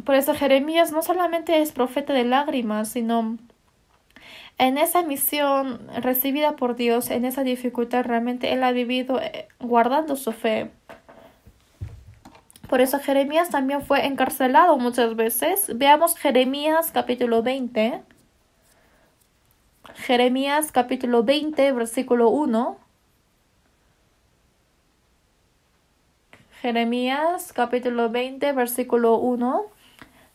Por eso Jeremías no solamente es profeta de lágrimas, sino en esa misión recibida por Dios, en esa dificultad, realmente él ha vivido guardando su fe. Por eso Jeremías también fue encarcelado muchas veces. Veamos Jeremías capítulo 20. Jeremías capítulo 20, versículo 1. Jeremías capítulo 20, versículo 1.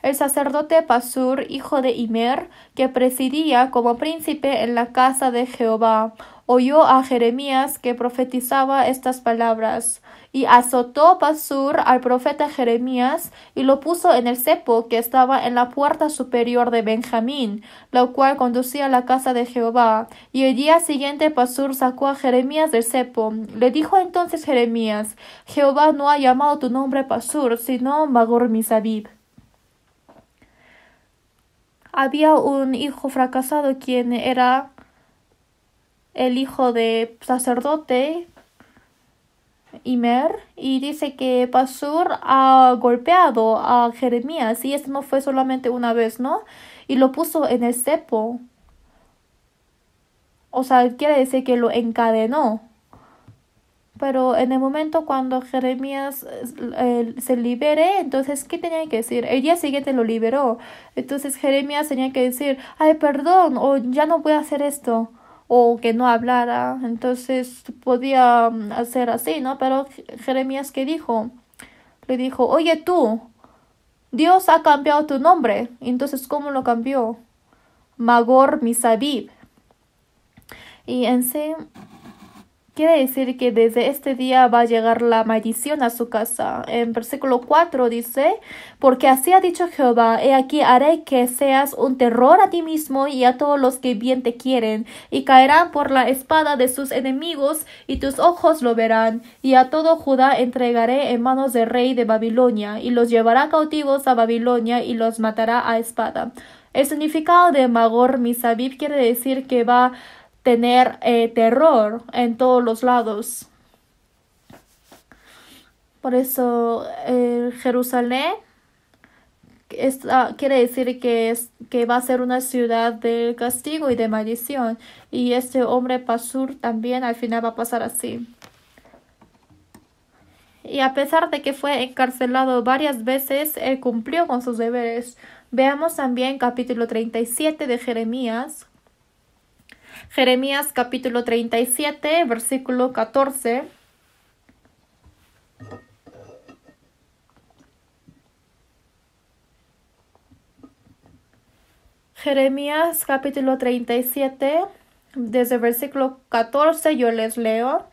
El sacerdote Pasur, hijo de Immer, que presidía como príncipe en la casa de Jehová, oyó a Jeremías que profetizaba estas palabras, y azotó Pasur al profeta Jeremías y lo puso en el cepo que estaba en la puerta superior de Benjamín, la cual conducía a la casa de Jehová. Y el día siguiente Pasur sacó a Jeremías del cepo. Le dijo entonces Jeremías: Jehová no ha llamado tu nombre Pasur, sino Magor Misabib. Había un hijo fracasado quien era el hijo de sacerdote Immer, y dice que Pasur ha golpeado a Jeremías, y esto no fue solamente una vez, ¿no? Y lo puso en el cepo. O sea, quiere decir que lo encadenó. Pero en el momento cuando Jeremías se libere, entonces, ¿qué tenía que decir? El día siguiente lo liberó. Entonces Jeremías tenía que decir: ay, perdón, o ya no voy a hacer esto, o que no hablara. Entonces podía hacer así, ¿no? Pero Jeremías, ¿qué dijo? Le dijo: oye tú, Dios ha cambiado tu nombre. Entonces, ¿cómo lo cambió? Magor Misabib. Y en sí, quiere decir que desde este día va a llegar la maldición a su casa. En versículo 4 dice, porque así ha dicho Jehová, he aquí haré que seas un terror a ti mismo y a todos los que bien te quieren, y caerán por la espada de sus enemigos, y tus ojos lo verán, y a todo Judá entregaré en manos del rey de Babilonia, y los llevará cautivos a Babilonia, y los matará a espada. El significado de Magor Misabib quiere decir que va a tener terror en todos los lados. Por eso Jerusalén quiere decir que va a ser una ciudad de castigo y de maldición. Y este hombre Pasur también al final va a pasar así. Y a pesar de que fue encarcelado varias veces, él cumplió con sus deberes. Veamos también capítulo 37 de Jeremías. Jeremías capítulo 37, versículo 14. Jeremías capítulo 37, desde el versículo 14 yo les leo.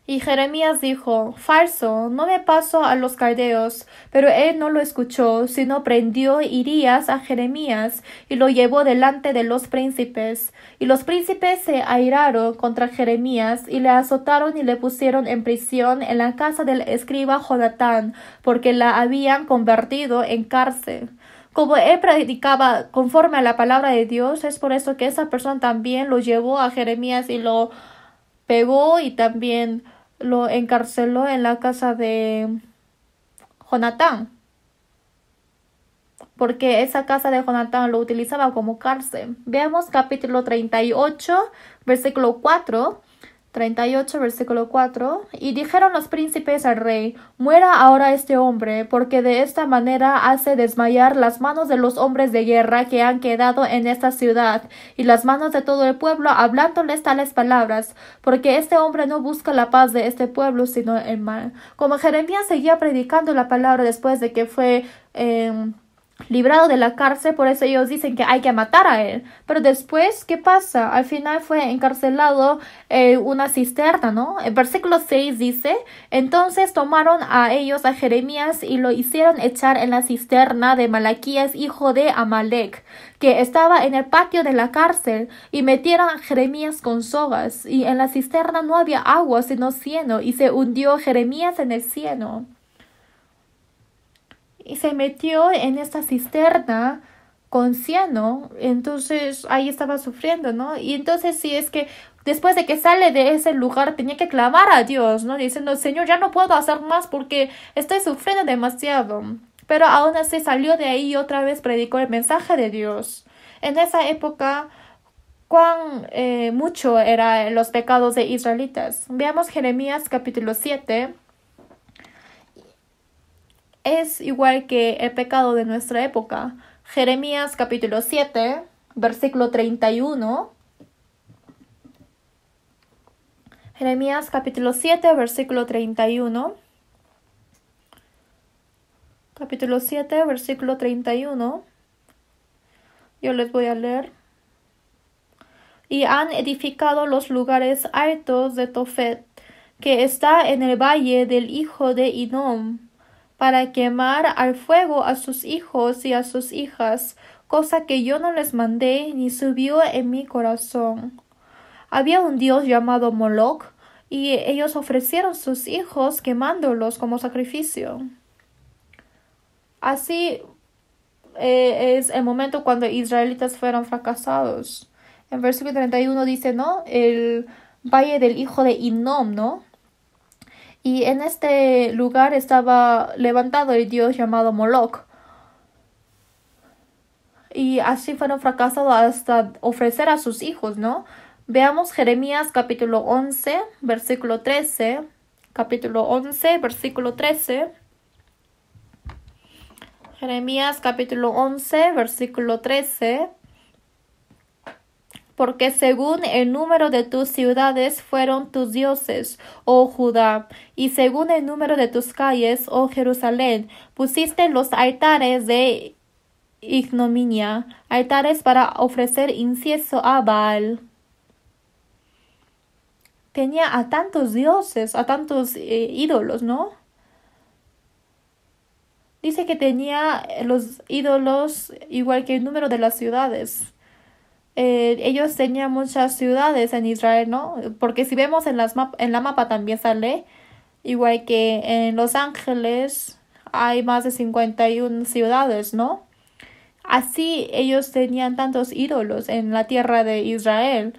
Y Jeremías dijo, falso, no me paso a los caldeos. Pero él no lo escuchó, sino prendió Irías a Jeremías y lo llevó delante de los príncipes. Y los príncipes se airaron contra Jeremías y le azotaron y le pusieron en prisión en la casa del escriba Jonatán, porque la habían convertido en cárcel. Como él predicaba conforme a la palabra de Dios, es por eso que esa persona también lo llevó a Jeremías y lo pegó y también lo encarceló en la casa de Jonatán, porque esa casa de Jonatán lo utilizaba como cárcel. Veamos capítulo 38, versículo 4. 38, versículo 4. Y dijeron los príncipes al rey, muera ahora este hombre, porque de esta manera hace desmayar las manos de los hombres de guerra que han quedado en esta ciudad, y las manos de todo el pueblo, hablándoles tales palabras, porque este hombre no busca la paz de este pueblo, sino el mal. Como Jeremías seguía predicando la palabra después de que fue librado de la cárcel, por eso ellos dicen que hay que matar a él. Pero después, ¿qué pasa? Al final fue encarcelado una cisterna, ¿no? El versículo 6 dice, entonces tomaron a ellos a Jeremías y lo hicieron echar en la cisterna de Malaquías, hijo de Amalec, que estaba en el patio de la cárcel, y metieron a Jeremías con sogas, y en la cisterna no había agua sino cieno, y se hundió Jeremías en el cieno. Y se metió en esta cisterna con cieno, entonces ahí estaba sufriendo, ¿no? Y entonces si es que después de que sale de ese lugar tenía que clamar a Dios, ¿no? Diciendo, Señor, ya no puedo hacer más porque estoy sufriendo demasiado. Pero aún así salió de ahí y otra vez predicó el mensaje de Dios. En esa época, cuán mucho eran los pecados de israelitas. Veamos Jeremías capítulo 7. Es igual que el pecado de nuestra época. Jeremías capítulo 7, versículo 31. Jeremías capítulo 7, versículo 31. Capítulo 7, versículo 31. Yo les voy a leer. Y han edificado los lugares altos de Tofet, que está en el valle del hijo de Hinnom, para quemar al fuego a sus hijos y a sus hijas, cosa que yo no les mandé ni subió en mi corazón. Había un dios llamado Moloch, y ellos ofrecieron sus hijos quemándolos como sacrificio. Así es el momento cuando israelitas fueron fracasados. En versículo 31 dice, ¿no? El valle del hijo de Hinnom, ¿no? Y en este lugar estaba levantado el dios llamado Moloch. Y así fueron fracasados hasta ofrecer a sus hijos, ¿no? Veamos Jeremías capítulo 11, versículo 13. Capítulo 11, versículo 13. Jeremías capítulo 11, versículo 13. Porque según el número de tus ciudades fueron tus dioses, oh Judá, y según el número de tus calles, oh Jerusalén, pusiste los altares de ignominia, altares para ofrecer incienso a Baal. tenía a tantos dioses, a tantos ídolos, ¿no? Dice que tenía los ídolos igual que el número de las ciudades. Ellos tenían muchas ciudades en Israel, ¿no? Porque si vemos en la mapa también sale, igual que en Los Ángeles hay más de 51 ciudades, ¿no? Así ellos tenían tantos ídolos en la tierra de Israel.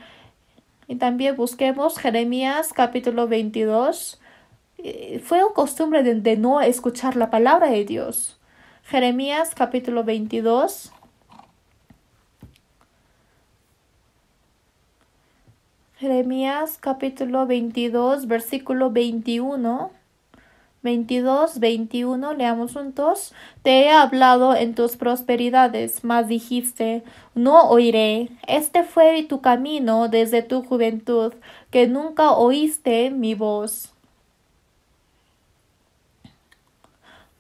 Y también busquemos Jeremías capítulo 22. Fue una costumbre de no escuchar la palabra de Dios. Jeremías capítulo 22. Jeremías capítulo 22, versículo 21. 22, 21, leamos juntos. Te he hablado en tus prosperidades, mas dijiste, no oiré. Este fue tu camino desde tu juventud, que nunca oíste mi voz.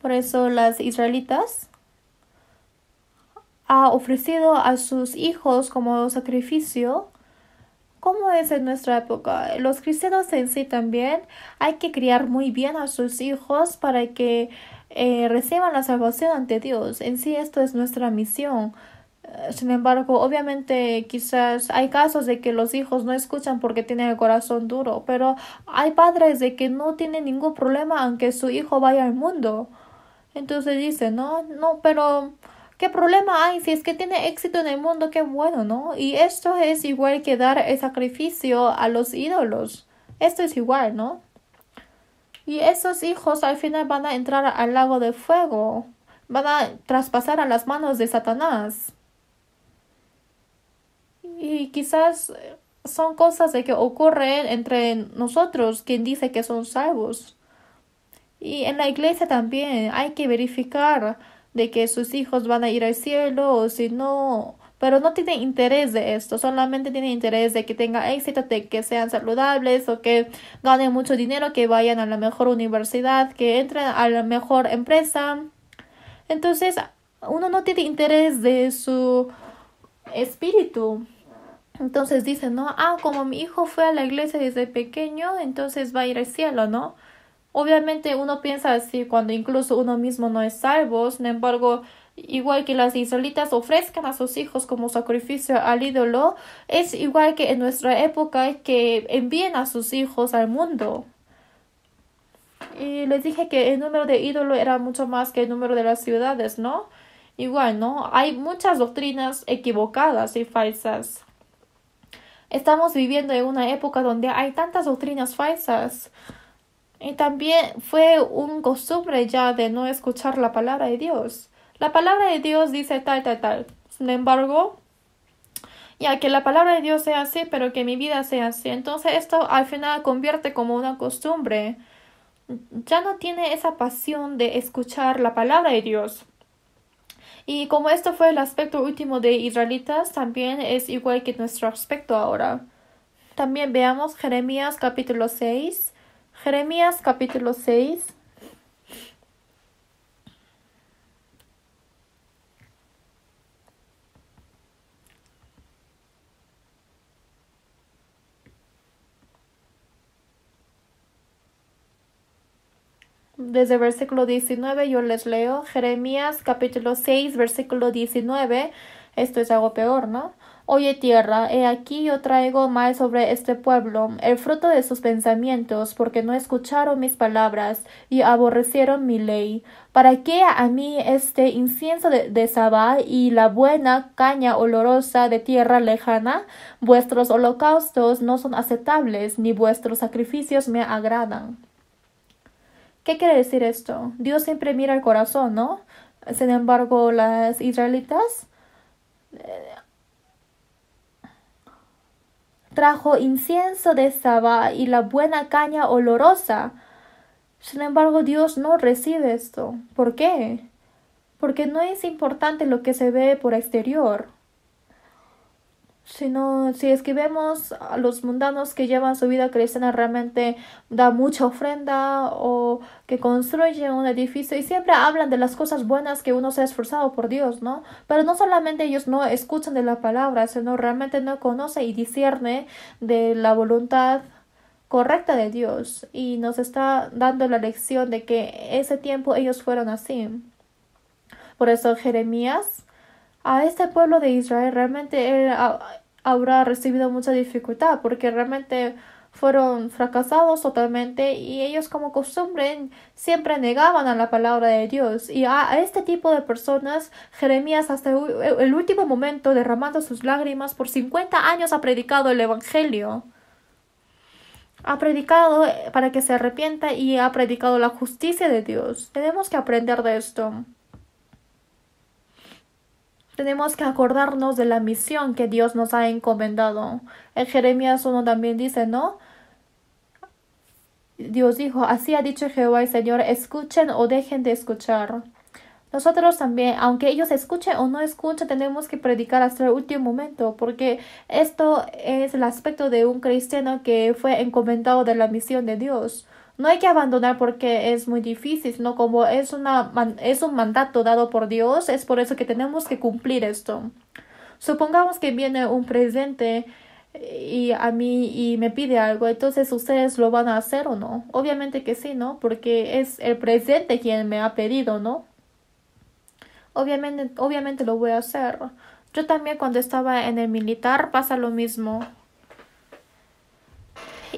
Por eso las israelitas ha ofrecido a sus hijos como sacrificio. ¿Cómo es en nuestra época? Los cristianos en sí también hay que criar muy bien a sus hijos para que reciban la salvación ante Dios. En sí esto es nuestra misión. Sin embargo, obviamente quizás hay casos de que los hijos no escuchan porque tienen el corazón duro, pero hay padres de que no tienen ningún problema aunque su hijo vaya al mundo. Entonces dicen, no, pero ¿qué problema hay? Si es que tiene éxito en el mundo, qué bueno, ¿no? Y esto es igual que dar el sacrificio a los ídolos. Esto es igual, ¿no? Y esos hijos al final van a entrar al lago de fuego. Van a traspasar a las manos de Satanás. Y quizás son cosas de que ocurren entre nosotros, quien dice que son salvos. Y en la iglesia también hay que verificar de que sus hijos van a ir al cielo o si no, pero no tienen interés de esto, solamente tienen interés de que tengan éxito, de que sean saludables o que ganen mucho dinero, que vayan a la mejor universidad, que entren a la mejor empresa. Entonces, uno no tiene interés de su espíritu. Entonces dicen, ¿no? Como mi hijo fue a la iglesia desde pequeño, entonces va a ir al cielo, ¿no? Obviamente uno piensa así cuando incluso uno mismo no es salvo. Sin embargo, igual que las israelitas ofrezcan a sus hijos como sacrificio al ídolo, es igual que en nuestra época que envíen a sus hijos al mundo. Y les dije que el número de ídolo era mucho más que el número de las ciudades, ¿no? Igual, ¿no? Hay muchas doctrinas equivocadas y falsas. Estamos viviendo en una época donde hay tantas doctrinas falsas. Y también fue un costumbre ya de no escuchar la palabra de Dios. La palabra de Dios dice tal, tal, tal. Sin embargo, ya que la palabra de Dios sea así, pero que mi vida sea así. Entonces esto al final convierte como una costumbre. Ya no tiene esa pasión de escuchar la palabra de Dios. Y como esto fue el aspecto último de israelitas, también es igual que nuestro aspecto ahora. También veamos Jeremías capítulo 6. Jeremías capítulo 6. Desde el versículo 19 yo les leo. Jeremías capítulo 6, versículo 19. Esto es algo peor, ¿no? Oye tierra, he aquí yo traigo mal sobre este pueblo, el fruto de sus pensamientos, porque no escucharon mis palabras y aborrecieron mi ley. ¿Para qué a mí este incienso de Sabá y la buena caña olorosa de tierra lejana? Vuestros holocaustos no son aceptables, ni vuestros sacrificios me agradan. ¿Qué quiere decir esto? Dios siempre mira el corazón, ¿no? Sin embargo, las israelitas trajo incienso de Sabá y la buena caña olorosa. Sin embargo, Dios no recibe esto. ¿Por qué? Porque no es importante lo que se ve por exterior. Sino, si es que vemos a los mundanos que llevan su vida cristiana realmente da mucha ofrenda o que construyen un edificio y siempre hablan de las cosas buenas que uno se ha esforzado por Dios, ¿no? Pero no solamente ellos no escuchan de la palabra, sino realmente no conoce y discierne de la voluntad correcta de Dios y nos está dando la lección de que ese tiempo ellos fueron así. Por eso Jeremías, a este pueblo de Israel realmente él habrá recibido mucha dificultad porque realmente fueron fracasados totalmente y ellos como costumbre siempre negaban a la palabra de Dios. Y a este tipo de personas Jeremías hasta el último momento, derramando sus lágrimas, por 50 años ha predicado el Evangelio. Ha predicado para que se arrepienta y ha predicado la justicia de Dios. Tenemos que aprender de esto. Tenemos que acordarnos de la misión que Dios nos ha encomendado. En Jeremías 1 también dice, ¿no? Dios dijo, así ha dicho Jehová el Señor, escuchen o dejen de escuchar. Nosotros también, aunque ellos escuchen o no escuchen, tenemos que predicar hasta el último momento, porque esto es el aspecto de un cristiano que fue encomendado de la misión de Dios. No hay que abandonar porque es muy difícil, sino como es un mandato dado por Dios, es por eso que tenemos que cumplir esto. Supongamos que viene un presente y a mí y me pide algo, entonces ustedes lo van a hacer o no. Obviamente que sí, ¿no? Porque es el presente quien me ha pedido, ¿no? Obviamente lo voy a hacer. Yo también cuando estaba en el militar pasa lo mismo.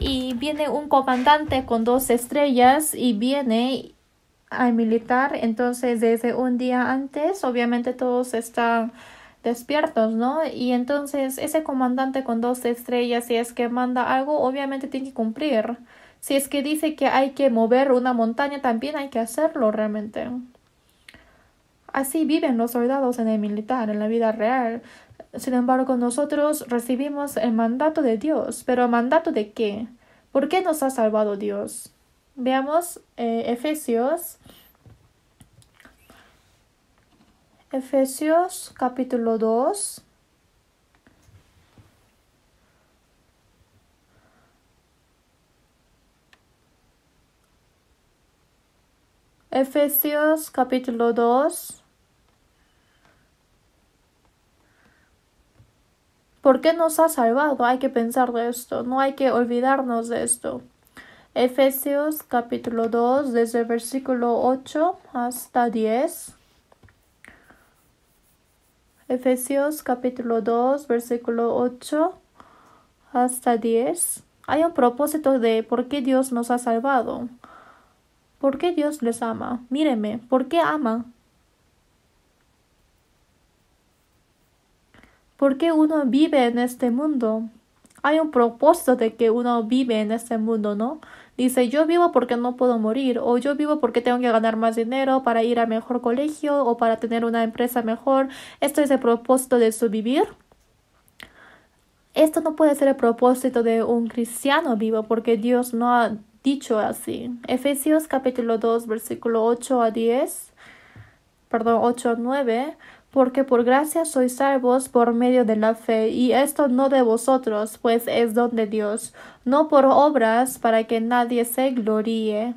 Y viene un comandante con 2 estrellas y viene al militar, entonces desde un día antes obviamente todos están despiertos, ¿no? Y entonces ese comandante con 2 estrellas, si es que manda algo, obviamente tiene que cumplir. Si es que dice que hay que mover una montaña, también hay que hacerlo realmente. Así viven los soldados en el militar, en la vida real. Sin embargo, nosotros recibimos el mandato de Dios. ¿Pero el mandato de qué? ¿Por qué nos ha salvado Dios? Veamos Efesios capítulo 2. Efesios capítulo 2. ¿Por qué nos ha salvado? Hay que pensar de esto, no hay que olvidarnos de esto. Efesios capítulo 2, desde el versículo 8 hasta 10. Efesios capítulo 2, versículo 8 hasta 10. Hay un propósito de por qué Dios nos ha salvado. ¿Por qué Dios les ama? Míreme, ¿por qué ama? ¿Por qué uno vive en este mundo? Hay un propósito de que uno vive en este mundo, ¿no? Dice, yo vivo porque no puedo morir, o yo vivo porque tengo que ganar más dinero para ir al mejor colegio o para tener una empresa mejor. Esto es el propósito de su vivir. Esto no puede ser el propósito de un cristiano vivo porque Dios no ha dicho así. Efesios capítulo 2, versículo 8 a 9. Porque por gracia sois salvos por medio de la fe, y esto no de vosotros, pues es don de Dios, no por obras, para que nadie se gloríe.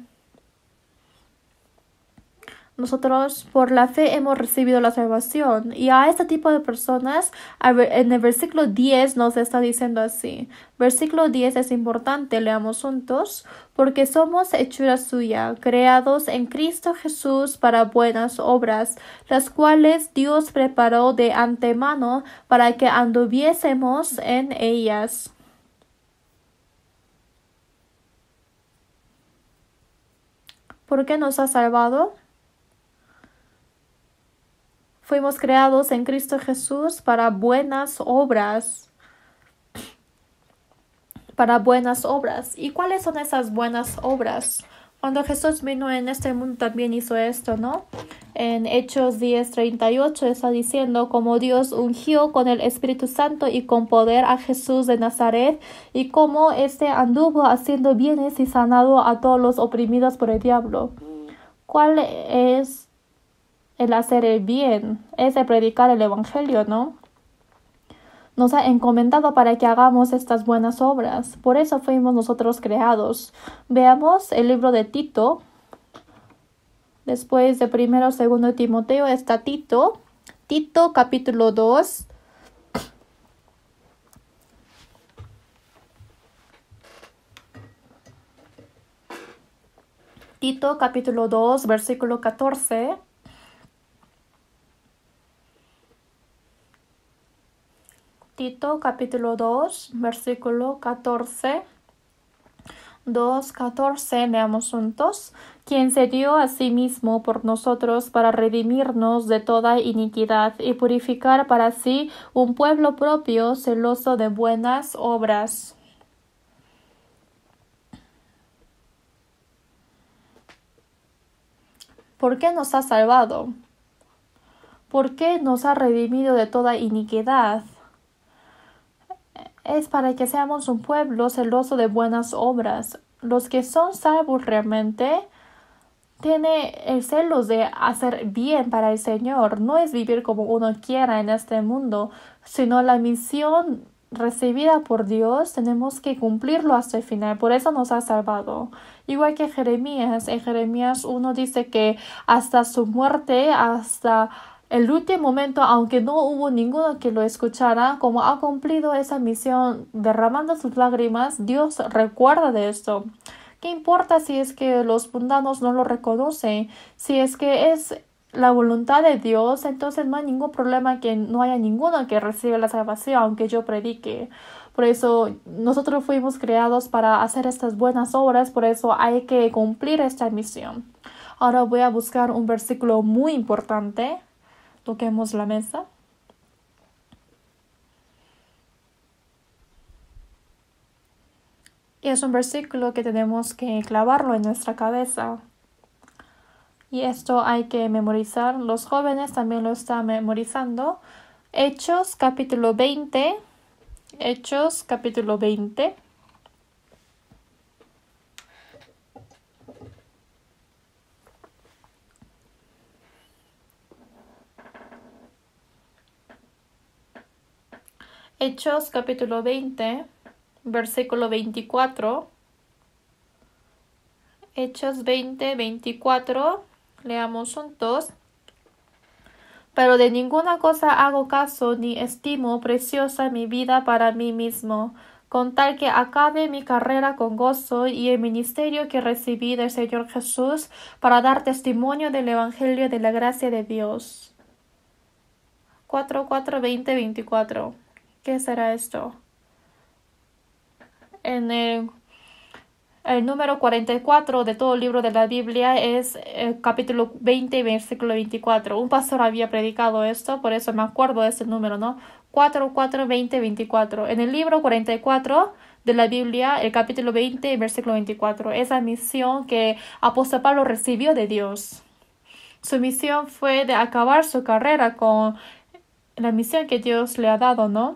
Nosotros por la fe hemos recibido la salvación, y a este tipo de personas en el versículo 10 nos está diciendo así. Versículo 10 es importante, leamos juntos. Porque somos hechura suya, creados en Cristo Jesús para buenas obras, las cuales Dios preparó de antemano para que anduviésemos en ellas. ¿Por qué nos ha salvado? Fuimos creados en Cristo Jesús para buenas obras. Para buenas obras. ¿Y cuáles son esas buenas obras? Cuando Jesús vino en este mundo también hizo esto, ¿no? En Hechos 10:38 está diciendo, como Dios ungió con el Espíritu Santo y con poder a Jesús de Nazaret, y como éste anduvo haciendo bienes y sanado a todos los oprimidos por el diablo. ¿Cuál es el hacer el bien? Es el predicar el Evangelio, ¿no? Nos ha encomendado para que hagamos estas buenas obras. Por eso fuimos nosotros creados. Veamos el libro de Tito. Después de 1 o 2 Timoteo está Tito. Tito capítulo 2. Tito capítulo 2, versículo 14. Tito capítulo 2, versículo 14. 2:14, leamos juntos. Quien se dio a sí mismo por nosotros para redimirnos de toda iniquidad y purificar para sí un pueblo propio celoso de buenas obras. ¿Por qué nos ha salvado? ¿Por qué nos ha redimido de toda iniquidad? Es para que seamos un pueblo celoso de buenas obras. Los que son salvos realmente tienen el celo de hacer bien para el Señor. No es vivir como uno quiera en este mundo, sino la misión recibida por Dios tenemos que cumplirlo hasta el final. Por eso nos ha salvado. Igual que Jeremías, en Jeremías 1 dice que hasta su muerte, hasta el último momento, aunque no hubo ninguno que lo escuchara, como ha cumplido esa misión derramando sus lágrimas, Dios recuerda de esto. ¿Qué importa si es que los mundanos no lo reconocen? Si es que es la voluntad de Dios, entonces no hay ningún problema que no haya ninguno que reciba la salvación, aunque yo predique. Por eso nosotros fuimos creados para hacer estas buenas obras, por eso hay que cumplir esta misión. Ahora voy a buscar un versículo muy importante. Toquemos la mesa. Y es un versículo que tenemos que clavarlo en nuestra cabeza. Y esto hay que memorizar. Los jóvenes también lo están memorizando. Hechos capítulo 20. Hechos capítulo 20. Hechos capítulo 20, versículo 24. Hechos 20, 24. Leamos juntos. Pero de ninguna cosa hago caso ni estimo preciosa mi vida para mí mismo, con tal que acabe mi carrera con gozo y el ministerio que recibí del Señor Jesús para dar testimonio del Evangelio de la gracia de Dios. 4, 20, 24. ¿Qué será esto? En el número 44 de todo el libro de la Biblia es el capítulo 20, versículo 24. Un pastor había predicado esto, por eso me acuerdo de ese número, ¿no? 4, 20, 24. En el libro 44 de la Biblia, el capítulo 20, versículo 24. Esa misión que apóstol Pablo recibió de Dios. Su misión fue de acabar su carrera con la misión que Dios le ha dado, ¿no?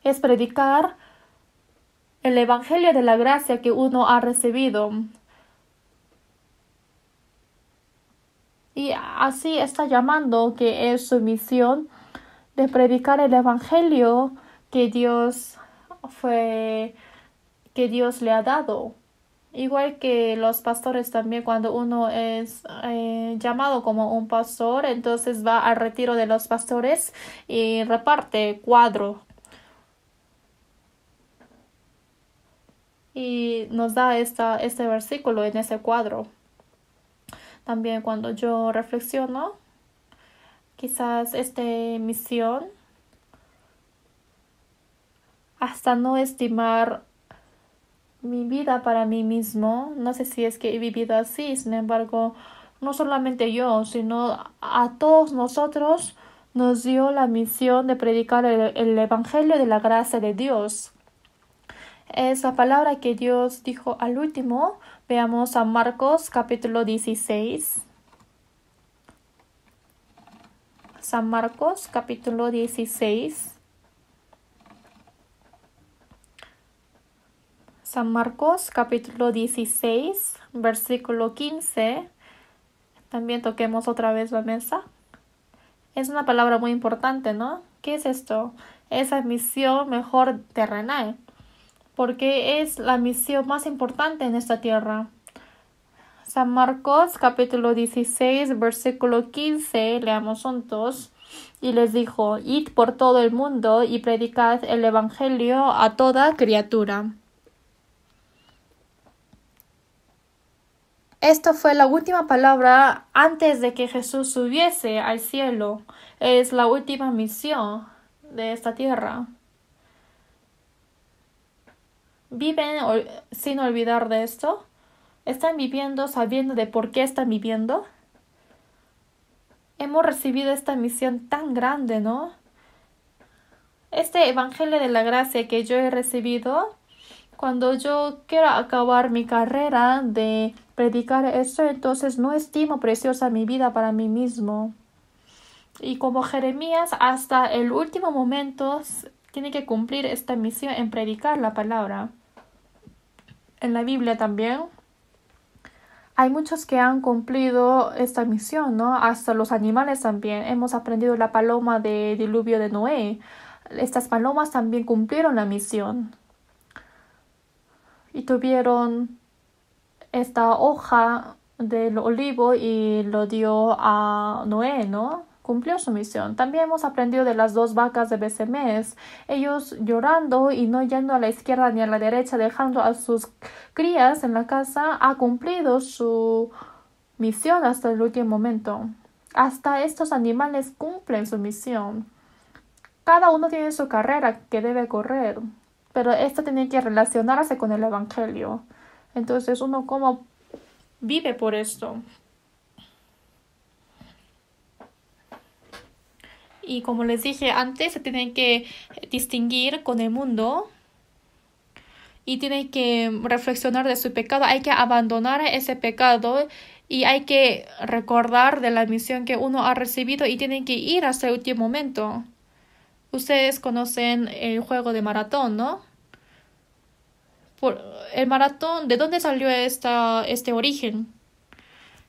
Es predicar el Evangelio de la gracia que uno ha recibido. Y así está llamando que es su misión de predicar el Evangelio que Dios le ha dado. Igual que los pastores también, cuando uno es llamado como un pastor, entonces va al retiro de los pastores y reparte cuadro. Y nos da este versículo en ese cuadro. También cuando yo reflexiono, quizás esta misión, hasta no estimar mi vida para mí mismo, no sé si es que he vivido así, sin embargo, no solamente yo, sino a todos nosotros nos dio la misión de predicar el Evangelio de la gracia de Dios. Es la palabra que Dios dijo al último. Veamos a Marcos capítulo 16. San Marcos capítulo 16. San Marcos capítulo 16, versículo 15. También toquemos otra vez la mesa. Es una palabra muy importante, ¿no? ¿Qué es esto? Esa misión mejor terrenal, porque es la misión más importante en esta tierra. San Marcos capítulo 16, versículo 15, leamos juntos. Y les dijo: id por todo el mundo y predicad el Evangelio a toda criatura. Esto fue la última palabra antes de que Jesús subiese al cielo. Es la última misión de esta tierra. ¿Viven sin olvidar de esto? ¿Están viviendo sabiendo de por qué están viviendo? Hemos recibido esta misión tan grande, ¿no? Este evangelio de la gracia que yo he recibido, cuando yo quiero acabar mi carrera de predicar esto, entonces no estimo preciosa mi vida para mí mismo. Y como Jeremías, hasta el último momento tiene que cumplir esta misión en predicar la palabra. En la Biblia también hay muchos que han cumplido esta misión, ¿no? Hasta los animales también. Hemos aprendido la paloma de diluvio de Noé. Estas palomas también cumplieron la misión. Y tuvieron esta hoja del olivo y lo dio a Noé, ¿no? Cumplió su misión. También hemos aprendido de las 2 vacas de Besemés. Ellos llorando y no yendo a la izquierda ni a la derecha, dejando a sus crías en la casa, ha cumplido su misión hasta el último momento. Hasta estos animales cumplen su misión. Cada uno tiene su carrera que debe correr, pero esto tiene que relacionarse con el Evangelio. Entonces uno como vive por esto. Y como les dije antes, se tienen que distinguir con el mundo y tienen que reflexionar de su pecado. Hay que abandonar ese pecado y hay que recordar de la misión que uno ha recibido y tienen que ir hasta el último momento. Ustedes conocen el juego de maratón, ¿no? El maratón, ¿de dónde salió este origen?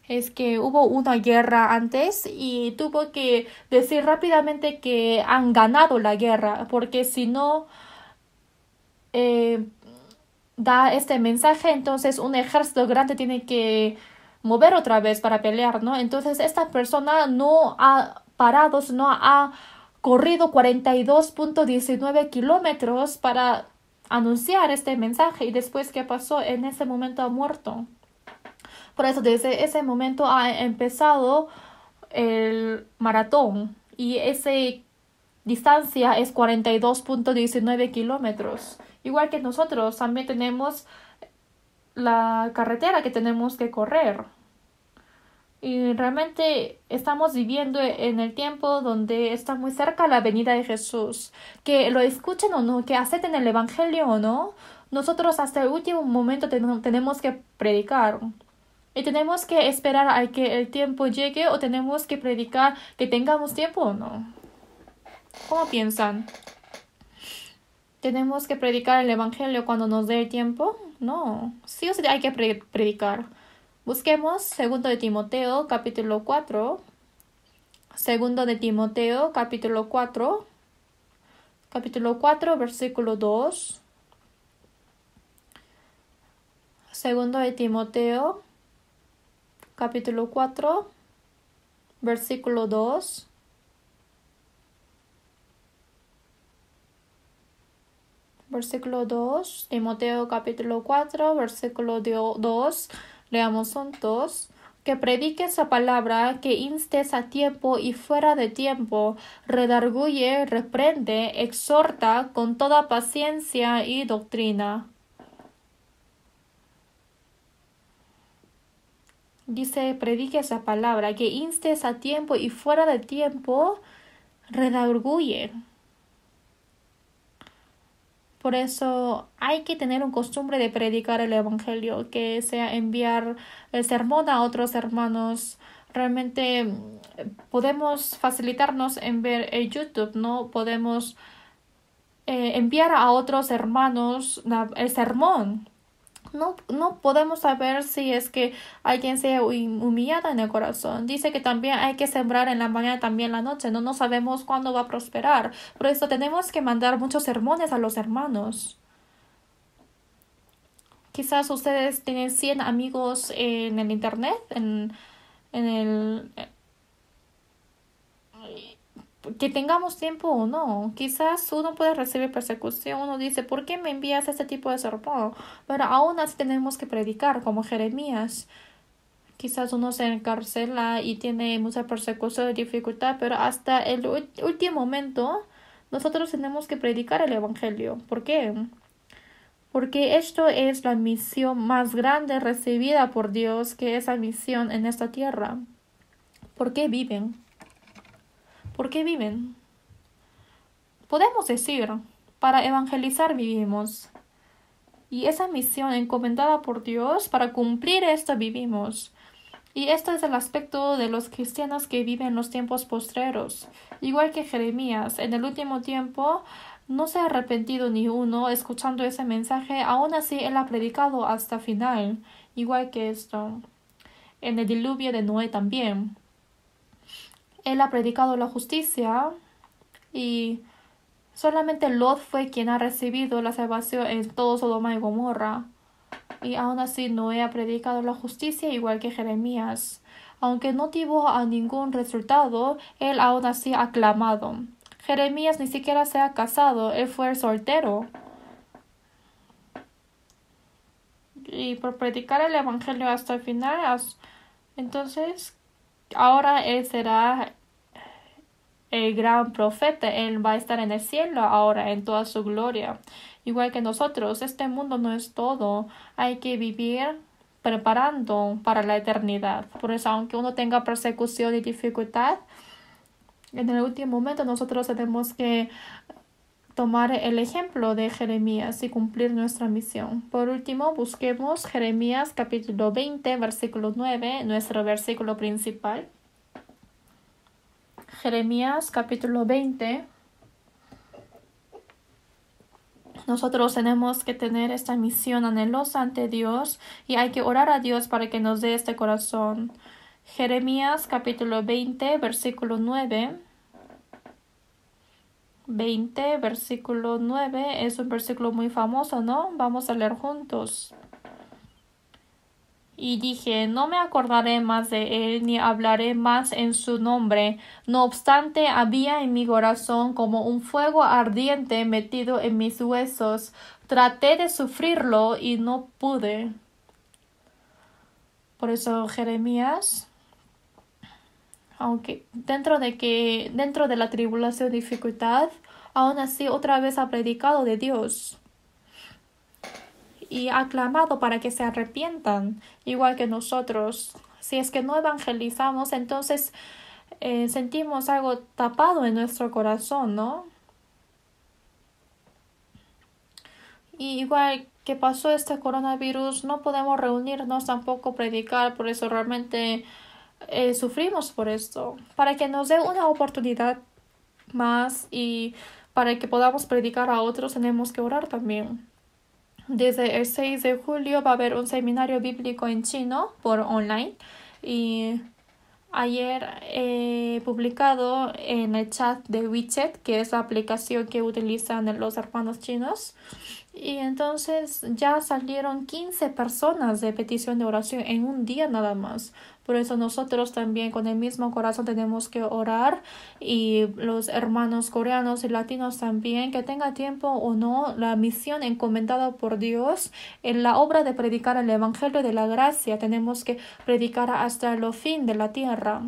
Es que hubo una guerra antes y tuvo que decir rápidamente que han ganado la guerra, porque si no da este mensaje, entonces un ejército grande tiene que mover otra vez para pelear, ¿no? Entonces esta persona no ha parado, sino ha corrido 42.19 kilómetros para anunciar este mensaje y después ¿qué pasó? En ese momento ha muerto. Por eso desde ese momento ha empezado el maratón y esa distancia es 42.19 kilómetros. Igual que nosotros también tenemos la carretera que tenemos que correr. Y realmente estamos viviendo en el tiempo donde está muy cerca la venida de Jesús. Que lo escuchen o no, que acepten el Evangelio o no, nosotros hasta el último momento tenemos que predicar. Y tenemos que esperar a que el tiempo llegue o tenemos que predicar que tengamos tiempo o no. ¿Cómo piensan? ¿Tenemos que predicar el Evangelio cuando nos dé el tiempo? No, sí o sí hay que predicar. Busquemos 2 de Timoteo, capítulo 4. 2 de Timoteo, capítulo 4. Capítulo 4, versículo 2. 2 de Timoteo, capítulo 4, versículo 2. Versículo 2, Timoteo capítulo 4, versículo 2, leamos juntos. Que prediques la palabra, que instes a tiempo y fuera de tiempo, redarguye, reprende, exhorta con toda paciencia y doctrina. Dice, prediques la palabra, que instes a tiempo y fuera de tiempo, redarguye. Por eso hay que tener un costumbre de predicar el Evangelio, que sea enviar el sermón a otros hermanos. Realmente podemos facilitarnos en ver el YouTube, ¿no? Podemos enviar a otros hermanos el sermón. No podemos saber si es que alguien sea humillado en el corazón. Dice que también hay que sembrar en la mañana, también en la noche. No sabemos cuándo va a prosperar. Por eso tenemos que mandar muchos sermones a los hermanos. Quizás ustedes tienen 100 amigos en el internet, que tengamos tiempo o no. Quizás uno puede recibir persecución. Uno dice, ¿por qué me envías este tipo de sermón? Pero aún así tenemos que predicar como Jeremías. Quizás uno se encarcela y tiene mucha persecución y dificultad, pero hasta el último momento nosotros tenemos que predicar el Evangelio. ¿Por qué? Porque esto es la misión más grande recibida por Dios, que esa misión en esta tierra. ¿Por qué viven? ¿Por qué viven? Podemos decir, para evangelizar vivimos. Y esa misión encomendada por Dios, para cumplir esto vivimos. Y este es el aspecto de los cristianos que viven en los tiempos postreros. Igual que Jeremías, en el último tiempo no se ha arrepentido ni uno escuchando ese mensaje, aún así él ha predicado hasta final. Igual que esto, en el diluvio de Noé también. Él ha predicado la justicia y solamente Lot fue quien ha recibido la salvación en todo Sodoma y Gomorra. Y aún así Noé ha predicado la justicia igual que Jeremías. Aunque no tuvo a ningún resultado, él aún así ha clamado. Jeremías ni siquiera se ha casado, él fue soltero. Y por predicar el evangelio hasta el final, entonces ahora él será el gran profeta, él va a estar en el cielo ahora en toda su gloria. Igual que nosotros, este mundo no es todo, hay que vivir preparando para la eternidad. Por eso, aunque uno tenga persecución y dificultad, en el último momento nosotros tenemos que tomar el ejemplo de Jeremías y cumplir nuestra misión. Por último, busquemos Jeremías capítulo 20, versículo 9, nuestro versículo principal. Jeremías capítulo 20. Nosotros tenemos que tener esta misión anhelosa ante Dios y hay que orar a Dios para que nos dé este corazón. Jeremías capítulo 20, versículo 9. 20, versículo 9 es un versículo muy famoso, ¿no? Vamos a leer juntos. Y dije, no me acordaré más de él, ni hablaré más en su nombre. No obstante, había en mi corazón como un fuego ardiente metido en mis huesos. Traté de sufrirlo y no pude. Por eso Jeremías, aunque dentro de la tribulación y dificultad, aún así otra vez ha predicado de Dios. Y ha clamado para que se arrepientan, igual que nosotros. Si es que no evangelizamos, entonces sentimos algo tapado en nuestro corazón, ¿no? Y igual que pasó este coronavirus, no podemos reunirnos, tampoco predicar, por eso realmente sufrimos por esto. Para que nos dé una oportunidad más y para que podamos predicar a otros, tenemos que orar también. Desde el 6 de julio va a haber un seminario bíblico en chino por online y ayer he publicado en el chat de WeChat, que es la aplicación que utilizan los hermanos chinos, y entonces ya salieron 15 personas de petición de oración en un día nada más. Por eso nosotros también con el mismo corazón tenemos que orar y los hermanos coreanos y latinos también, que tenga tiempo o no, la misión encomendada por Dios en la obra de predicar el Evangelio de la Gracia. Tenemos que predicar hasta el fin de la tierra.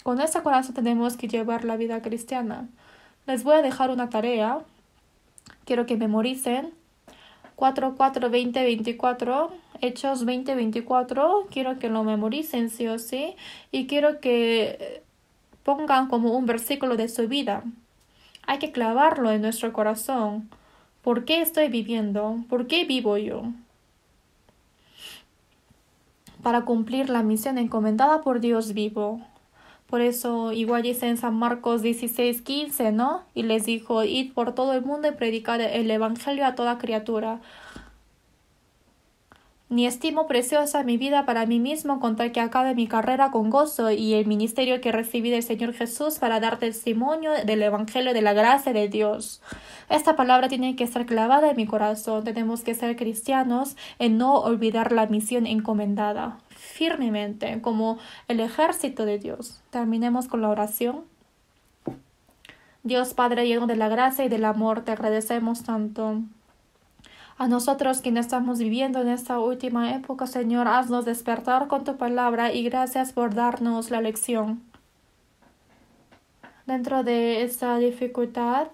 Con ese corazón tenemos que llevar la vida cristiana. Les voy a dejar una tarea. Quiero que memoricen 4:4:20:24, Hechos 20:24, quiero que lo memoricen sí o sí y quiero que pongan como un versículo de su vida. Hay que clavarlo en nuestro corazón. ¿Por qué estoy viviendo? ¿Por qué vivo yo? Para cumplir la misión encomendada por Dios vivo. Por eso igual dice en San Marcos 16:15, ¿no? Y les dijo, id por todo el mundo y predicad el evangelio a toda criatura. Ni estimo preciosa mi vida para mí mismo con tal que acabe mi carrera con gozo y el ministerio que recibí del Señor Jesús para dar testimonio del evangelio de la gracia de Dios. Esta palabra tiene que estar clavada en mi corazón. Tenemos que ser cristianos en no olvidar la misión encomendada firmemente, como el ejército de Dios. Terminemos con la oración. Dios Padre lleno de la gracia y del amor, te agradecemos tanto. A nosotros quienes estamos viviendo en esta última época, Señor, haznos despertar con tu palabra y gracias por darnos la lección. Dentro de esta dificultad,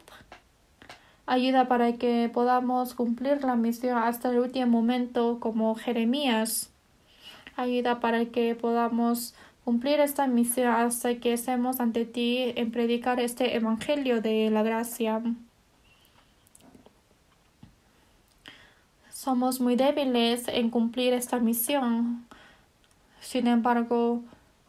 ayuda para que podamos cumplir la misión hasta el último momento como Jeremías. Ayuda para que podamos cumplir esta misión hasta que estemos ante ti en predicar este evangelio de la gracia. Somos muy débiles en cumplir esta misión. Sin embargo,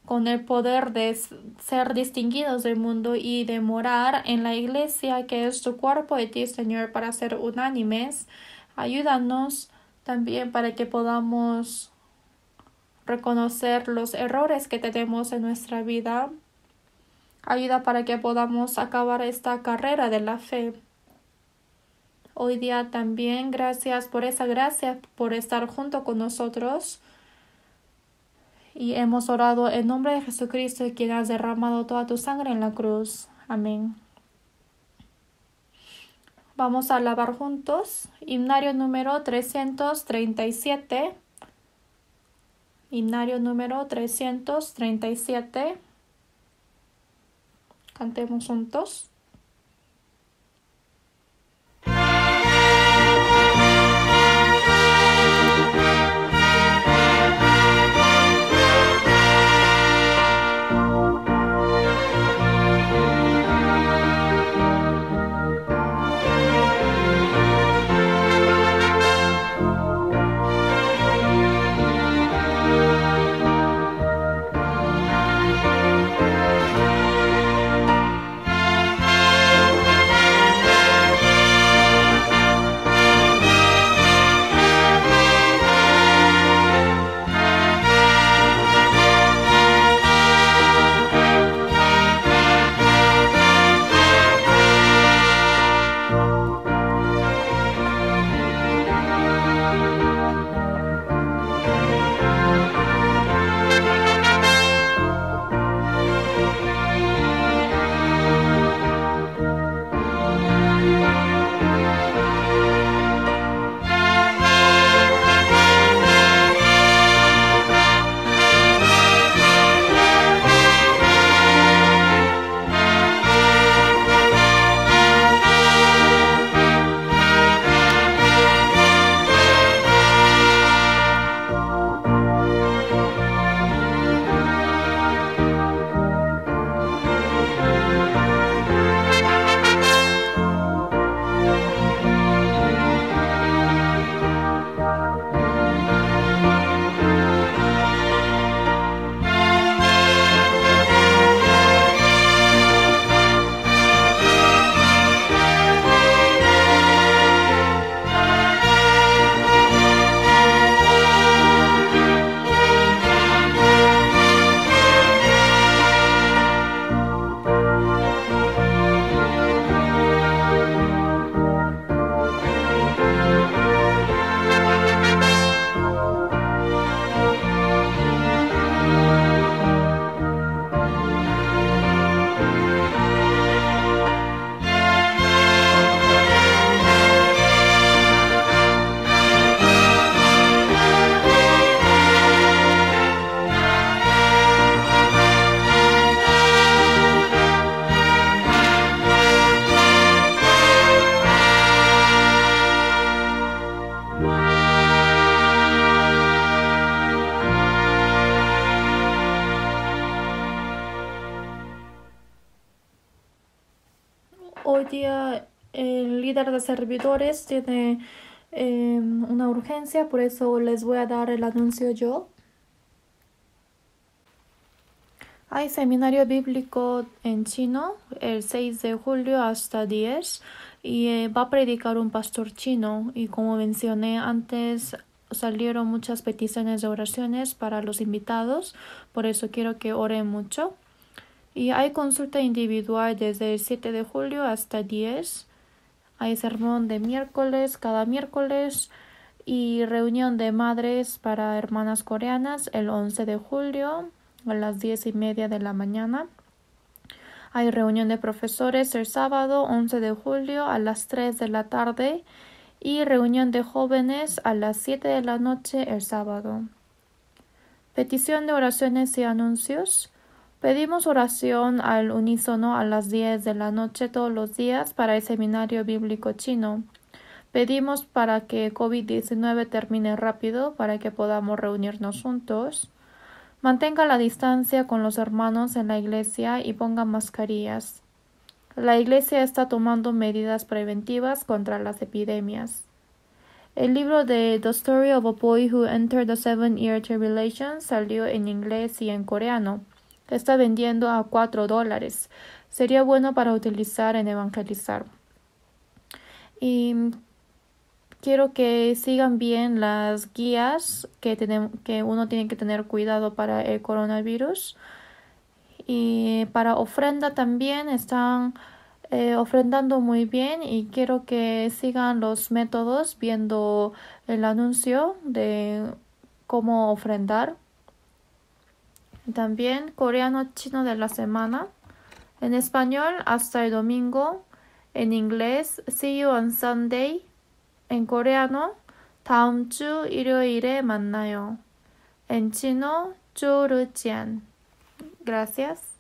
con el poder de ser distinguidos del mundo y de morar en la iglesia que es tu cuerpo de ti, Señor, para ser unánimes, ayúdanos también para que podamos reconocer los errores que tenemos en nuestra vida. Ayuda para que podamos acabar esta carrera de la fe. Hoy día también gracias por esa gracia, por estar junto con nosotros. Y hemos orado en nombre de Jesucristo, quien has derramado toda tu sangre en la cruz. Amén. Vamos a alabar juntos. Himnario número 337. Himnario número 337. Cantemos juntos. Hoy día el líder de servidores tiene una urgencia, por eso les voy a dar el anuncio yo. Hay seminario bíblico en chino el 6 de julio hasta 10 y va a predicar un pastor chino y como mencioné antes salieron muchas peticiones de oraciones para los invitados, por eso quiero que oren mucho. Y hay consulta individual desde el 7 de julio hasta 10. Hay sermón de miércoles, cada miércoles, y reunión de madres para hermanas coreanas el 11 de julio a las 10:30 de la mañana. Hay reunión de profesores el sábado 11 de julio a las 3 de la tarde y reunión de jóvenes a las 7 de la noche el sábado. Petición de oraciones y anuncios. Pedimos oración al unísono a las 10 de la noche todos los días para el seminario bíblico chino. Pedimos para que COVID-19 termine rápido para que podamos reunirnos juntos. Mantenga la distancia con los hermanos en la iglesia y ponga mascarillas. La iglesia está tomando medidas preventivas contra las epidemias. El libro de The Story of a Boy Who Entered the 7-Year Tribulation salió en inglés y en coreano. Está vendiendo a $4. Sería bueno para utilizar en evangelizar. Y quiero que sigan bien las guías que uno tiene que tener cuidado para el coronavirus. Y para ofrenda también están ofrendando muy bien y quiero que sigan los métodos viendo el anuncio de cómo ofrendar. También coreano chino de la semana. En español hasta el domingo. En inglés see you on Sunday. En coreano 다음 주 일요일에 만나요. En chino 周日见. Gracias.